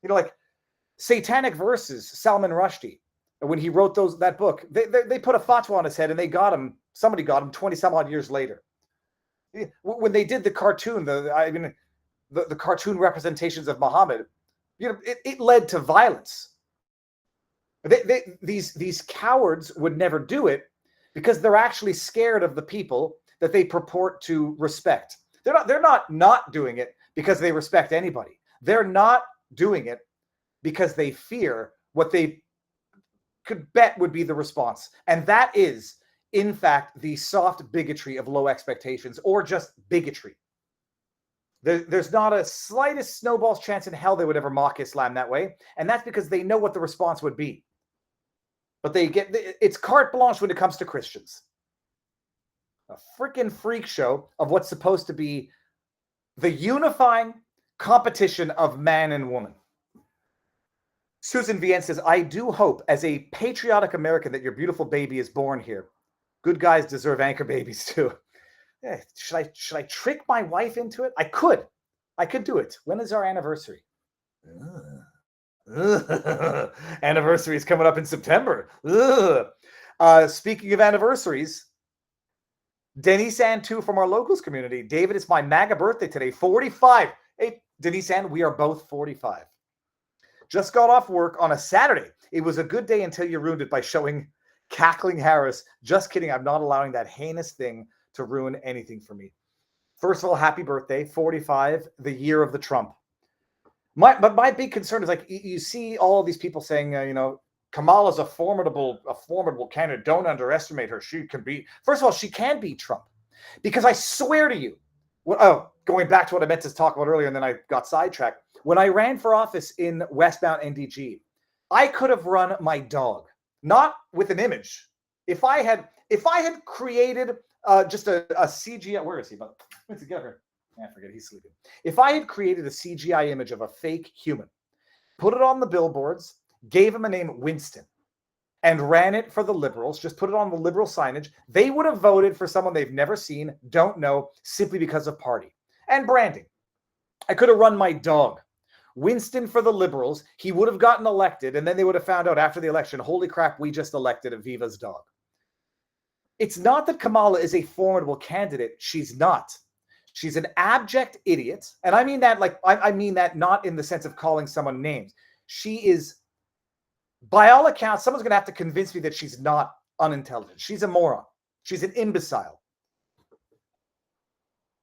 You know, like Satanic Verses, Salman Rushdie, when he wrote that book, they put a fatwa on his head and somebody got him 20 some odd years later. When they did the cartoon, the cartoon representations of Muhammad, you know, it led to violence. These cowards would never do it because they're actually scared of the people that they purport to respect. They're not doing it because they respect anybody. They're not doing it because they fear what they could bet would be the response. And that is, in fact, the soft bigotry of low expectations, or just bigotry. There's not a slightest snowball's chance in hell they would ever mock Islam that way. And that's because they know what the response would be. But it's carte blanche when it comes to Christians. A freaking freak show of what's supposed to be the unifying competition of man and woman. Susan Vienne says, I do hope as a patriotic American that your beautiful baby is born here. Good guys deserve anchor babies too. Yeah, should I trick my wife into it? I could do it. When is our anniversary? Anniversary is coming up in September. Speaking of anniversaries, Denise Ann, too, from our locals community. David, it's my MAGA birthday today, 45. Hey, Denise Ann, we are both 45. Just got off work on a Saturday. It was a good day until you ruined it by showing Cackling Harris. Just kidding. I'm not allowing that heinous thing to ruin anything for me. First of all, happy birthday, 45, the year of the Trump. But my big concern is, like, you see all of these people saying, Kamala's a formidable candidate. Don't underestimate her. She can beat. First of all, she can beat Trump, because I swear to you. Going back to what I meant to talk about earlier, and then I got sidetracked. When I ran for office in Westbound NDG, I could have run my dog, not with an image. If I had created just a CGI, where is he? Let's get here. I forget, he's sleeping. If I had created a CGI image of a fake human, put it on the billboards, gave him a name Winston, and ran it for the Liberals, just put it on the Liberal signage, they would have voted for someone they've never seen, don't know, simply because of party and branding. I could have run my dog, Winston, for the Liberals. He would have gotten elected, and then they would have found out after the election, holy crap, we just elected Aviva's dog. It's not that Kamala is a formidable candidate. She's not. She's an abject idiot. And I mean that, I mean that not in the sense of calling someone names. She is, by all accounts, someone's going to have to convince me that she's not unintelligent. She's a moron. She's an imbecile.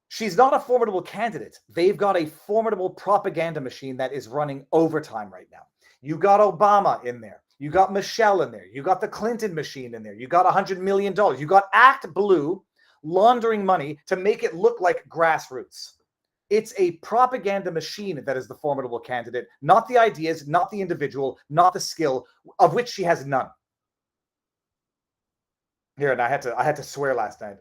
She's not a formidable candidate. They've got a formidable propaganda machine that is running overtime right now. You got Obama in there. You got Michelle in there. You got the Clinton machine in there. You got $100 million. You got Act Blue laundering money to make it look like grassroots. It's a propaganda machine that is the formidable candidate, not the ideas, not the individual, not the skill, of which she has none. Here, and I had to swear last night.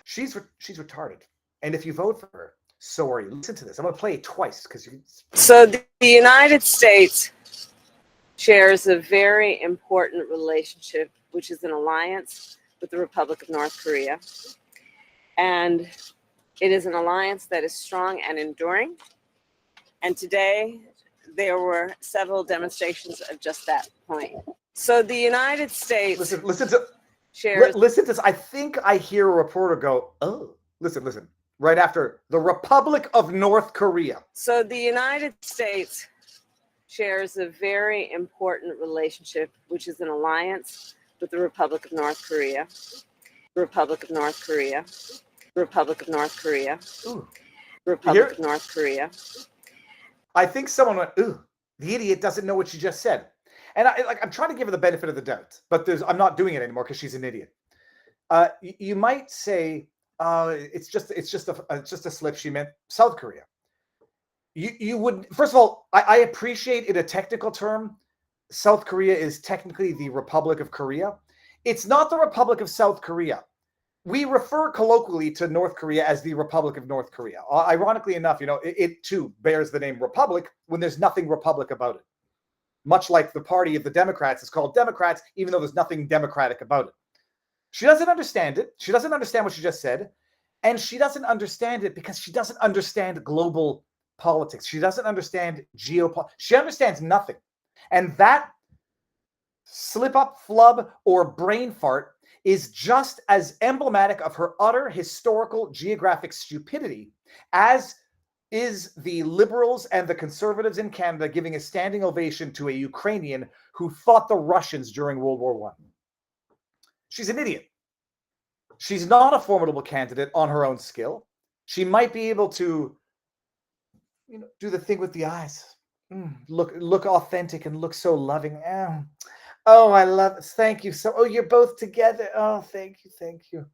She's retarded, and if you vote for her, so are you. Listen to this. I'm going to play it twice because you. So the United States shares a very important relationship, which is an alliance with the Republic of North Korea. And it is an alliance that is strong and enduring. And today, there were several demonstrations of just that point. So the United States Listen to shares. Listen to this. I think I hear a reporter go, "Oh, listen." Right after the Republic of North Korea. So the United States shares a very important relationship, which is an alliance with the Republic of North Korea. Republic of North Korea. Republic of North Korea. Ooh. Republic of North Korea. I think someone went, "Ooh, the idiot doesn't know what she just said." And I'm trying to give her the benefit of the doubt, but I'm not doing it anymore because she's an idiot. You might say, it's just a slip. She meant South Korea. You would, first of all, I appreciate in a technical term, South Korea is technically the Republic of Korea. It's not the Republic of South Korea. We refer colloquially to North Korea as the Republic of North Korea. Ironically enough, it too bears the name Republic when there's nothing Republic about it. Much like the party of the Democrats is called Democrats, even though there's nothing democratic about it. She doesn't understand it. She doesn't understand what she just said. And she doesn't understand it because she doesn't understand global politics. She doesn't understand geopolitics. She understands nothing. And that slip up, flub, or brain fart is just as emblematic of her utter historical geographic stupidity as is the liberals and the conservatives in Canada giving a standing ovation to a Ukrainian who fought the Russians during World War I. She's an idiot. She's not a formidable candidate on her own skill. She might be able to, do the thing with the eyes. Look authentic and look so loving. Oh, I love it. Thank you. Oh, you're both together. Oh, thank you.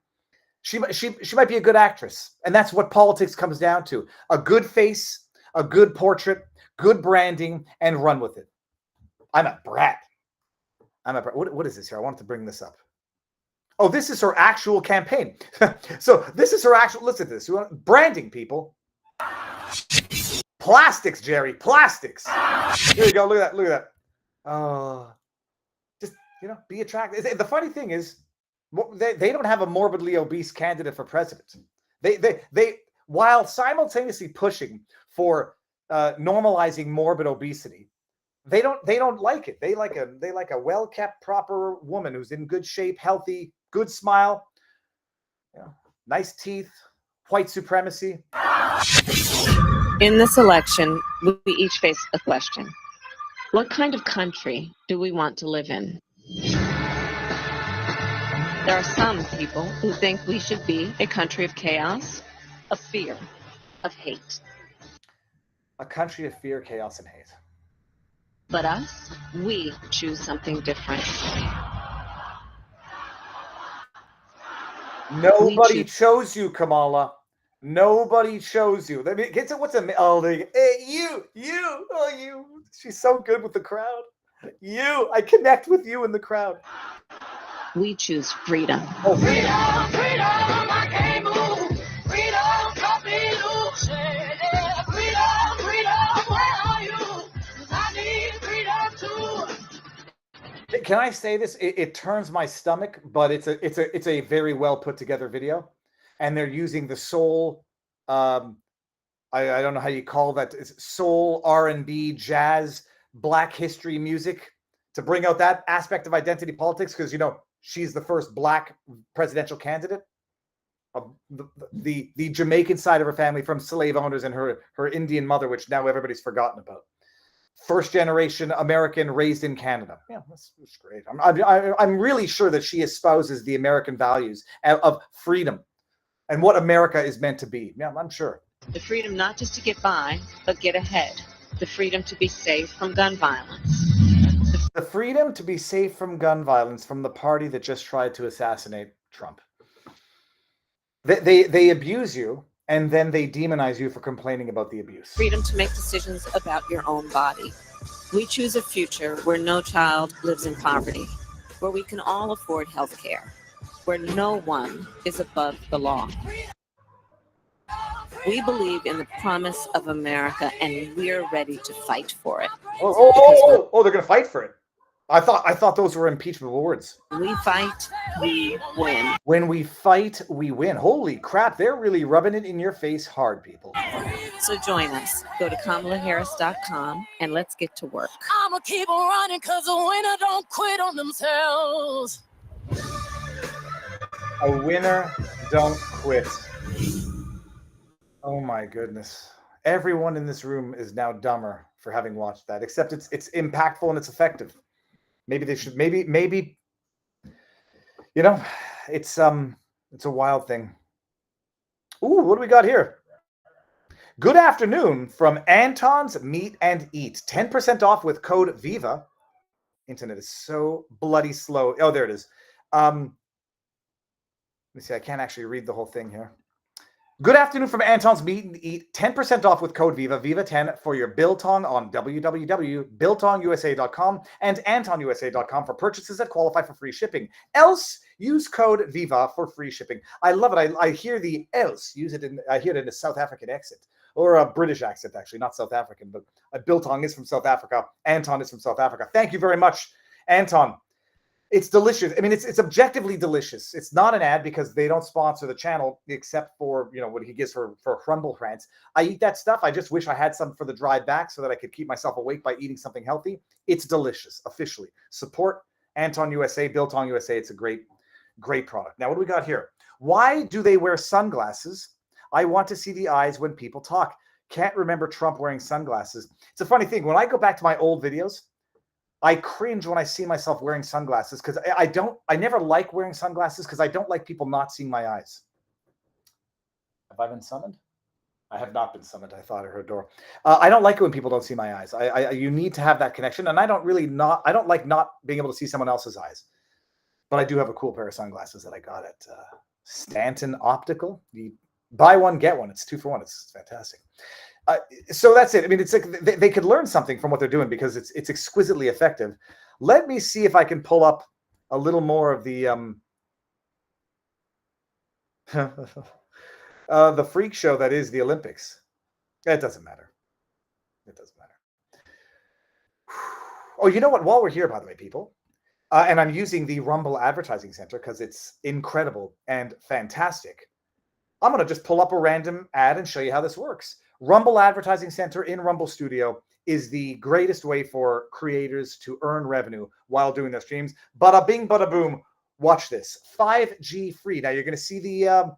She might be a good actress, and that's what politics comes down to: a good face, a good portrait, good branding, and run with it. I'm a brat. What is this here? I wanted to bring this up. Oh, this is her actual campaign. So this is her actual. Listen to this. Branding, people. Plastics, Jerry. Plastics. Here you go. Look at that. Oh, just be attractive. The funny thing is, they don't have a morbidly obese candidate for president. They while simultaneously pushing for normalizing morbid obesity, they don't like it. They like a well-kept, proper woman who's in good shape, healthy, good smile, nice teeth, white supremacy. In this election, we each face a question. What kind of country do we want to live in? There are some people who think we should be a country of chaos, of fear, of hate. A country of fear, chaos, and hate. But us, we choose something different. Nobody chose you, Kamala. Nobody chose you. Get to what's you. She's so good with the crowd. I connect with you in the crowd. We choose freedom. Oh, freedom, I can't move. Freedom, cut me loose. Yeah, freedom, where are you? 'Cause I need freedom too. Can I say this? It turns my stomach, but it's a very well put together video, and they're using the soul. I don't know how you call that. It's soul, R&B, jazz, Black history music to bring out that aspect of identity politics because she's the first Black presidential candidate. The Jamaican side of her family from slave owners and her Indian mother, which now everybody's forgotten about. First generation American raised in Canada. Yeah, that's great. I'm really sure that she espouses the American values of freedom and what America is meant to be. Yeah, I'm sure. The freedom not just to get by, but get ahead. The freedom to be safe from gun violence. The freedom to be safe from gun violence from the party that just tried to assassinate Trump. They abuse you, and then they demonize you for complaining about the abuse. Freedom to make decisions about your own body. We choose a future where no child lives in poverty. where we can all afford health care, where no one is above the law. We believe in the promise of America, and we're ready to fight for it. They're going to fight for it. I thought those were impeachable words. We fight, we win. When we fight, we win. Holy crap, they're really rubbing it in your face hard, people. So join us. Go to KamalaHarris.com and let's get to work. I'ma keep on running because the winner don't quit on themselves. A winner don't quit. Oh my goodness. Everyone in this room is now dumber for having watched that, except it's impactful and it's effective. Maybe they should, maybe, you know, it's a wild thing. Ooh, what do we got here? Good afternoon from Anton's Meat and Eat. 10% off with code VIVA. Internet is so bloody slow. Oh, there it is. Let me see. I can't actually read the whole thing here. Good afternoon from Anton's Meat and Eat. 10% off with code VIVA, VIVA10 for your biltong on www.biltongusa.com and antonusa.com for purchases that qualify for free shipping. Else, use code VIVA for free shipping. I love it. I hear the else. I hear it in a South African accent or a British accent, actually, not South African, but biltong is from South Africa. Anton is from South Africa. Thank you very much, Anton. It's delicious. I mean, it's objectively delicious. It's not an ad because they don't sponsor the channel except for, you know, what he gives for Crumble Rants. I eat that stuff. I just wish I had some for the drive back so that I could keep myself awake by eating something healthy. It's delicious, officially. Support Anton USA, Biltong USA. It's a great product. Now, what do we got here? Why do they wear sunglasses? I want to see the eyes when people talk. Can't remember Trump wearing sunglasses. It's a funny thing. When I go back to my old videos, I cringe when I see myself wearing sunglasses because I never like wearing sunglasses because I don't like people not seeing my eyes. Have I been summoned? I have not been summoned. I thought I heard a door. I don't like it when people don't see my eyes. You need to have that connection. And I don't like not being able to see someone else's eyes. But I do have a cool pair of sunglasses that I got at Stanton Optical. You buy one, get one. It's 2 for 1. It's fantastic. So that's it. I mean, it's like they could learn something from what they're doing because it's exquisitely effective. Let me see if I can pull up a little more of the the freak show that is the Olympics. It doesn't matter. It doesn't matter. Oh, you know what? While we're here, by the way, people, and I'm using the Rumble Advertising Center because it's incredible and fantastic. I'm going to just pull up a random ad and show you how this works. Rumble Advertising Center in Rumble Studio is the greatest way for creators to earn revenue while doing their streams. Bada bing, bada boom. Watch this. 5G free. Now you're going to see the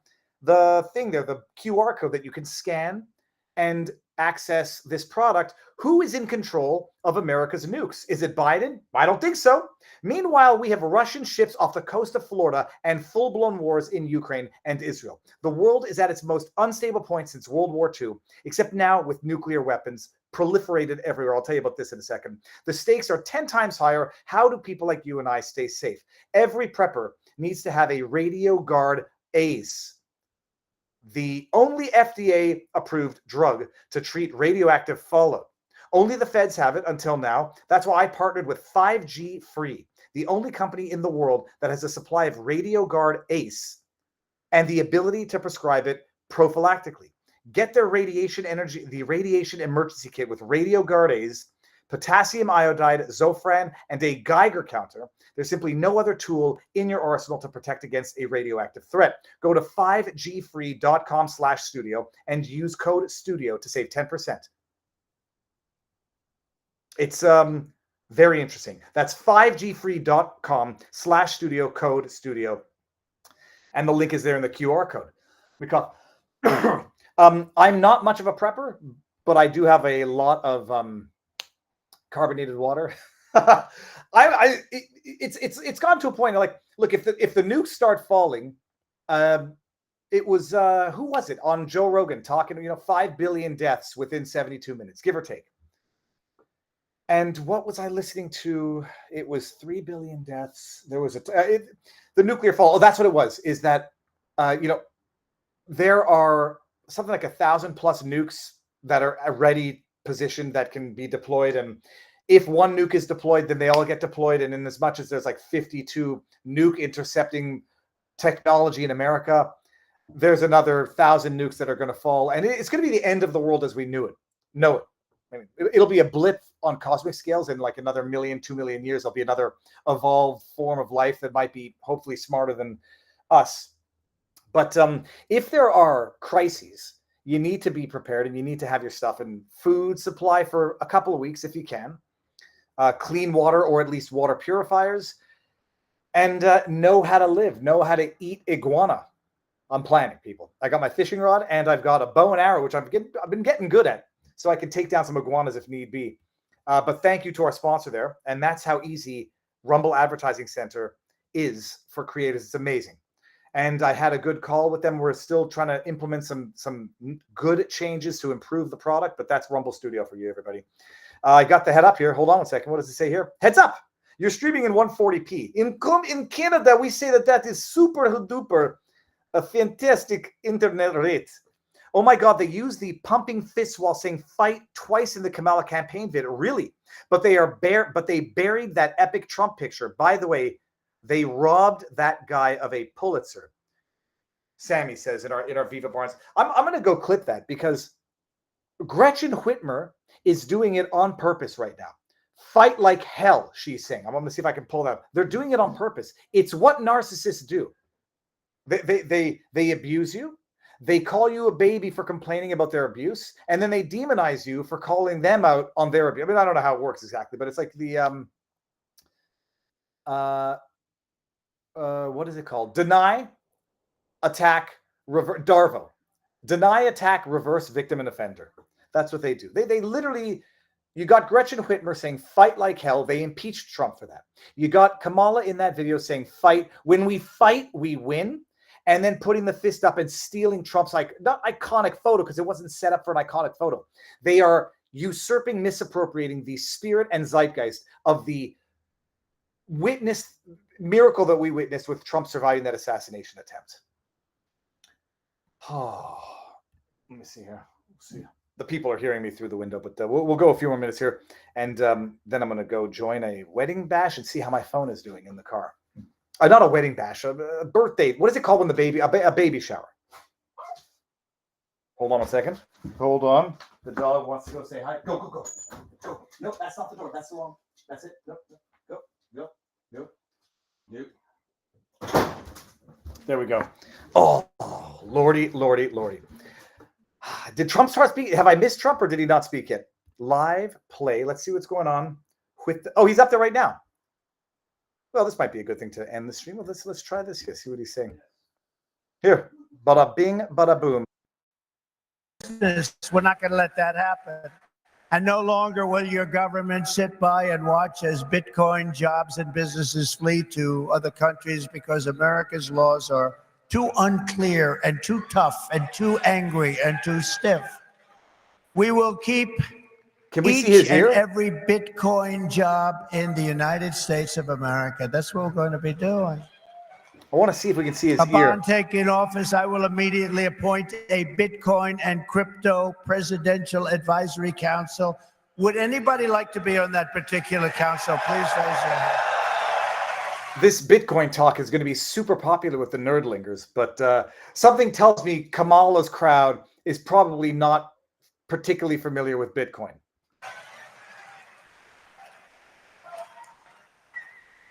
thing there, the QR code that you can scan and access this product. Who is in control of America's nukes? Is it Biden? I don't think so. Meanwhile, we have Russian ships off the coast of Florida and full-blown wars in Ukraine and Israel. The world is at its most unstable point since World War II, except now with nuclear weapons proliferated everywhere. I'll tell you about this in a second. The stakes are 10 times higher. How do people like you and I stay safe? Every prepper needs to have a Radio Guard ACE, the only FDA-approved drug to treat radioactive fallout. Only the feds have it until now. That's why I partnered with 5G Free, the only company in the world that has a supply of Radio Guard ACE and the ability to prescribe it prophylactically. Get their radiation emergency kit with Radio Guard ACE, potassium iodide, Zofran, and a Geiger counter. There's simply no other tool in your arsenal to protect against a radioactive threat. Go to 5gfree.com/studio and use code STUDIO to save 10%. It's very interesting. That's 5gfree.com/studio, code STUDIO. And the link is there in the QR code. I'm not much of a prepper, but I do have a lot of carbonated water. It's gone to a point like, look, if the nukes start falling, it was who was it on Joe Rogan talking, 5 billion deaths within 72 minutes, give or take. And what was I listening to? It was 3 billion deaths. There was the nuclear fall. Oh, that's what it was. Is that there are something like 1,000+ nukes that are already positioned that can be deployed, and if one nuke is deployed, then they all get deployed. And in as much as there's like 52 nuke intercepting technology in America, there's another 1,000 nukes that are going to fall. And it's going to be the end of the world as we know it. I mean, it'll be a blip on cosmic scales. In like another 1 million, 2 million years, there'll be another evolved form of life that might be hopefully smarter than us. But if there are crises, you need to be prepared, and you need to have your stuff in food supply for a couple of weeks if you can. Clean water, or at least water purifiers, and know how to live, know how to eat iguana. I'm planning, people. I got my fishing rod, and I've got a bow and arrow, which I've been getting good at, so I can take down some iguanas if need be. But thank you to our sponsor there, and that's how easy Rumble Advertising Center is for creators. It's amazing. And I had a good call with them. We're still trying to implement some good changes to improve the product, but that's Rumble Studio for you, everybody. I got the head up here. Hold on 1 second. What does it say here? Heads up. You're streaming in 140p. In Canada, we say that is super duper a fantastic internet rate. Oh my God, they use the pumping fists while saying fight twice in the Kamala campaign video. Really? But they buried that epic Trump picture. By the way, they robbed that guy of a Pulitzer. Sammy says in our Viva Barnes. I'm going to go clip that because Gretchen Whitmer is doing it on purpose right now. Fight like hell, she's saying. I'm going to see if I can pull that up. They're doing it on purpose. It's what narcissists do. They abuse you. They call you a baby for complaining about their abuse, and then they demonize you for calling them out on their abuse. I mean, I don't know how it works exactly, but it's like the what is it called? Deny, attack, DARVO. Deny, attack, reverse, victim, and offender. That's what they do. They literally, you got Gretchen Whitmer saying fight like hell. They impeached Trump for that. You got Kamala in that video saying fight. When we fight, we win. And then putting the fist up and stealing Trump's not iconic photo, because it wasn't set up for an iconic photo. They are usurping, misappropriating the spirit and zeitgeist of the miracle that we witnessed with Trump surviving that assassination attempt. Oh, let me see here. See. The people are hearing me through the window, but we'll go a few more minutes here. And then I'm going to go join a wedding bash and see how my phone is doing in the car. Not a wedding bash, a birthday. What is it called when a baby shower? Hold on 1 second. Hold on. The dog wants to go say hi. Go, go, go. Go. Nope, that's not the door. That's the wrong. That's it. Nope. Go, go, go, go. There we go. Oh, lordy, lordy, lordy. Did Trump start speaking? Have I missed Trump, or did he not speak yet? Live play. Let's see what's going on with he's up there right now. Well, this might be a good thing to end the stream. Well, let's try this here. See what he's saying. Here, bada bing, bada boom. We're not going to let that happen. And no longer will your government sit by and watch as Bitcoin jobs and businesses flee to other countries because America's laws are too unclear and too tough and too angry and too stiff. We will keep each and every Bitcoin job in the United States of America. That's what we're going to be doing. I want to see if we can see his ear. Upon taking office, I will immediately appoint a Bitcoin and crypto presidential advisory council. Would anybody like to be on that particular council? Please raise your hand. This Bitcoin talk is going to be super popular with the nerdlingers, but something tells me Kamala's crowd is probably not particularly familiar with Bitcoin.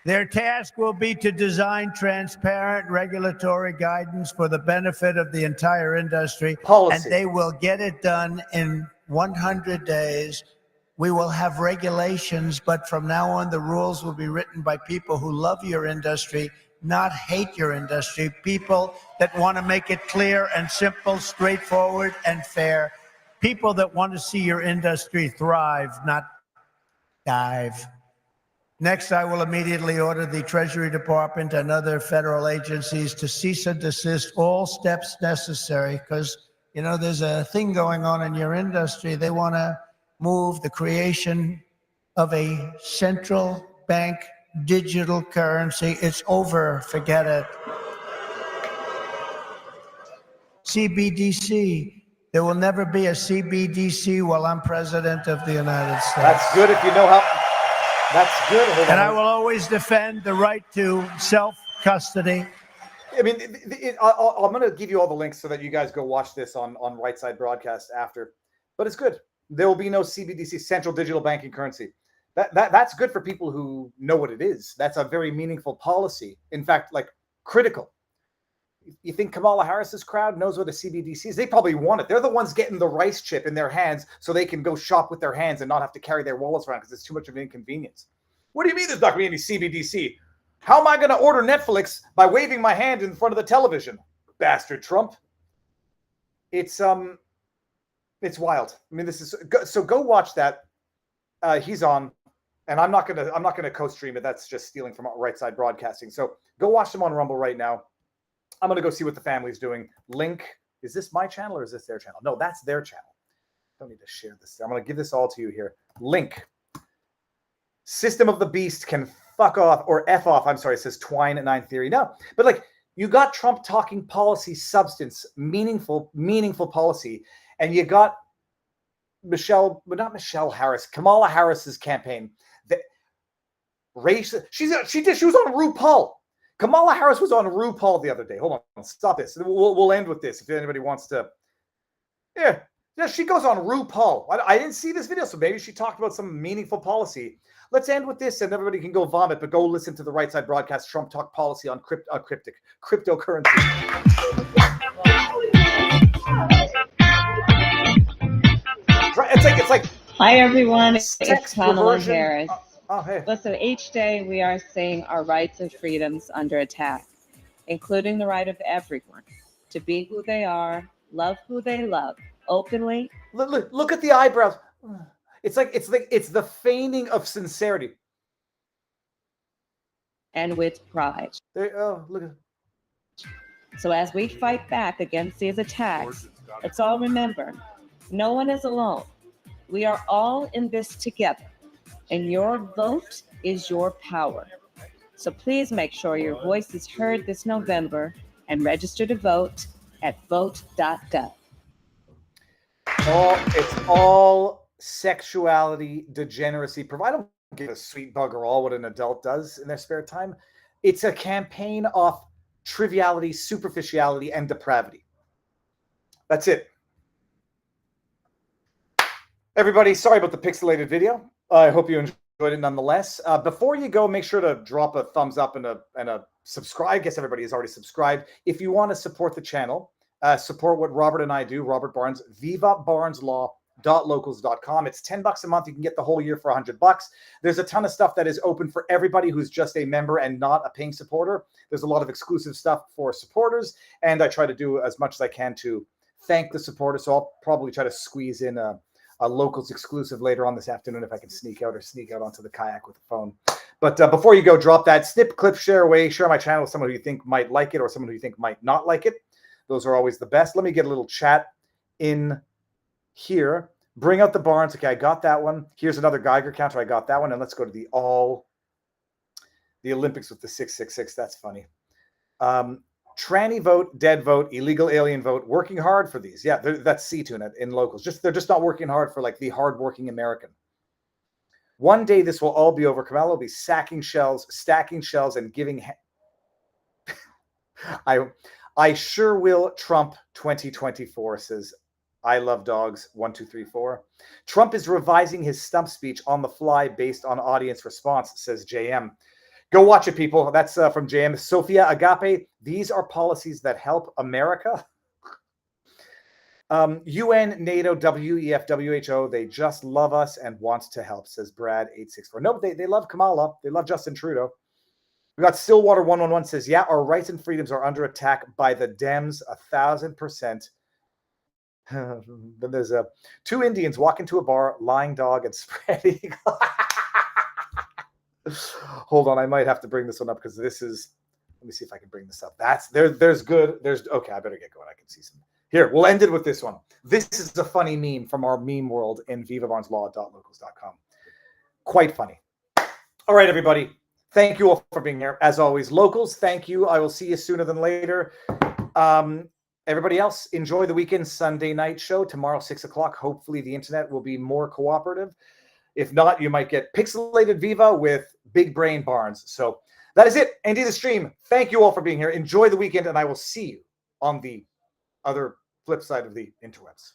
Their task will be to design transparent regulatory guidance for the benefit of the entire industry. Policy. And they will get it done in 100 days. We will have regulations, but from now on, the rules will be written by people who love your industry, not hate your industry. People that want to make it clear and simple, straightforward and fair. People that want to see your industry thrive, not dive. Next, I will immediately order the Treasury Department and other federal agencies to cease and desist all steps necessary because, you know, there's a thing going on in your industry. They want to move the creation of a central bank digital currency. It's over. Forget it. CBDC. There will never be a CBDC while I'm president of the United States. That's good if you know how. That's good. Hold And on. I will always defend the right to self-custody. I mean, I'm going to give you all the links so that you guys go watch this on Right Side Broadcast after. But it's good. There will be no CBDC, central digital banking currency. That's good for people who know what it is. That's a very meaningful policy. In fact, like critical. You think Kamala Harris's crowd knows what a CBDC is? They probably want it. They're the ones getting the rice chip in their hands so they can go shop with their hands and not have to carry their wallets around because it's too much of an inconvenience. What do you mean there's not going to be any CBDC? How am I going to order Netflix by waving my hand in front of the television? Bastard Trump. It's wild. I mean, this is so. Go watch that. He's on, and I'm not gonna co-stream it. That's just stealing from Right Side Broadcasting. So go watch them on Rumble right now. I'm gonna go see what the family's doing. Link. Is this my channel or is this their channel? No, that's their channel. Don't need to share this. I'm gonna give this all to you here. Link. System of the Beast can fuck off or F off. I'm sorry, it says Twine at 9 Theory. No, but like you got Trump talking policy, substance, meaningful policy, and you got Kamala Harris's campaign. That race. She was on RuPaul. Kamala Harris was on RuPaul the other day. Hold on, stop this. We'll end with this if anybody wants to. Yeah, she goes on RuPaul. I didn't see this video, so maybe she talked about some meaningful policy. Let's end with this, and everybody can go vomit, but go listen to the Right Side Broadcast Trump Talk policy on cryptocurrency. It's like. Hi everyone, it's Kamala Harris. Hey. Listen, each day we are seeing our rights and freedoms under attack, including the right of everyone to be who they are, love who they love, openly. Look at the eyebrows. It's the feigning of sincerity. And with pride. Look at. So as we fight back against these attacks, let's all remember, no one is alone. We are all in this together, and your vote is your power. So please make sure your voice is heard this November and register to vote at vote.gov. It's all sexuality degeneracy. I don't give a sweet bugger all what an adult does in their spare time. It's a campaign of triviality, superficiality, and depravity. That's it. Everybody, sorry about the pixelated video. I hope you enjoyed it nonetheless. Before you go, make sure to drop a thumbs up and a subscribe. I guess everybody has already subscribed. If you want to support the channel, support what Robert and I do, Robert Barnes, vivabarneslaw.locals.com. It's $10 a month. You can get the whole year for $100. There's a ton of stuff that is open for everybody who's just a member and not a paying supporter. There's a lot of exclusive stuff for supporters, and I try to do as much as I can to thank the supporters. So I'll probably try to squeeze in a Locals exclusive later on this afternoon if I can sneak out onto the kayak with the phone. But before you go, drop that snip, clip, share away, share my channel with someone who you think might like it or someone who you think might not like it. Those are always the best. Let me get a little chat in here. Bring out the Barnes. Okay, I got that one. Here's another Geiger counter. I got that one. And let's go to the Olympics with the 666. That's funny. Tranny vote, dead vote, illegal alien vote, working hard for these. Yeah, that's C-Tune in Locals. They're just not working hard for like the hardworking American. One day this will all be over. Kamala will be stacking shells, and giving. I sure will. Trump 2024 says, I love dogs 1234. Trump is revising his stump speech on the fly based on audience response, says JM. Go watch it, people. That's from JM. Sophia Agape. These are policies that help America. UN, NATO, WEF, WHO. They just love us and want to help, says Brad 864. No, they love Kamala. They love Justin Trudeau. We got Stillwater 111 says, yeah, our rights and freedoms are under attack by the Dems 1,000%. Then there's two Indians walk into a bar, lying dog and spreading. Hold on, I might have to bring this one up because this is. Let me see if I can bring this up. There's good. Okay, I better get going. I can see some. Here, we'll end it with this one. This is a funny meme from our meme world in vivabarneslaw.locals.com. Quite funny. All right, everybody. Thank you all for being here. As always, Locals, thank you. I will see you sooner than later. Everybody else, enjoy the weekend Sunday night show. Tomorrow, 6 o'clock. Hopefully the internet will be more cooperative. If not, you might get Pixelated Viva with Big Brain Barnes. So that is it. Andy the Stream. Thank you all for being here. Enjoy the weekend, and I will see you on the other flip side of the interwebs.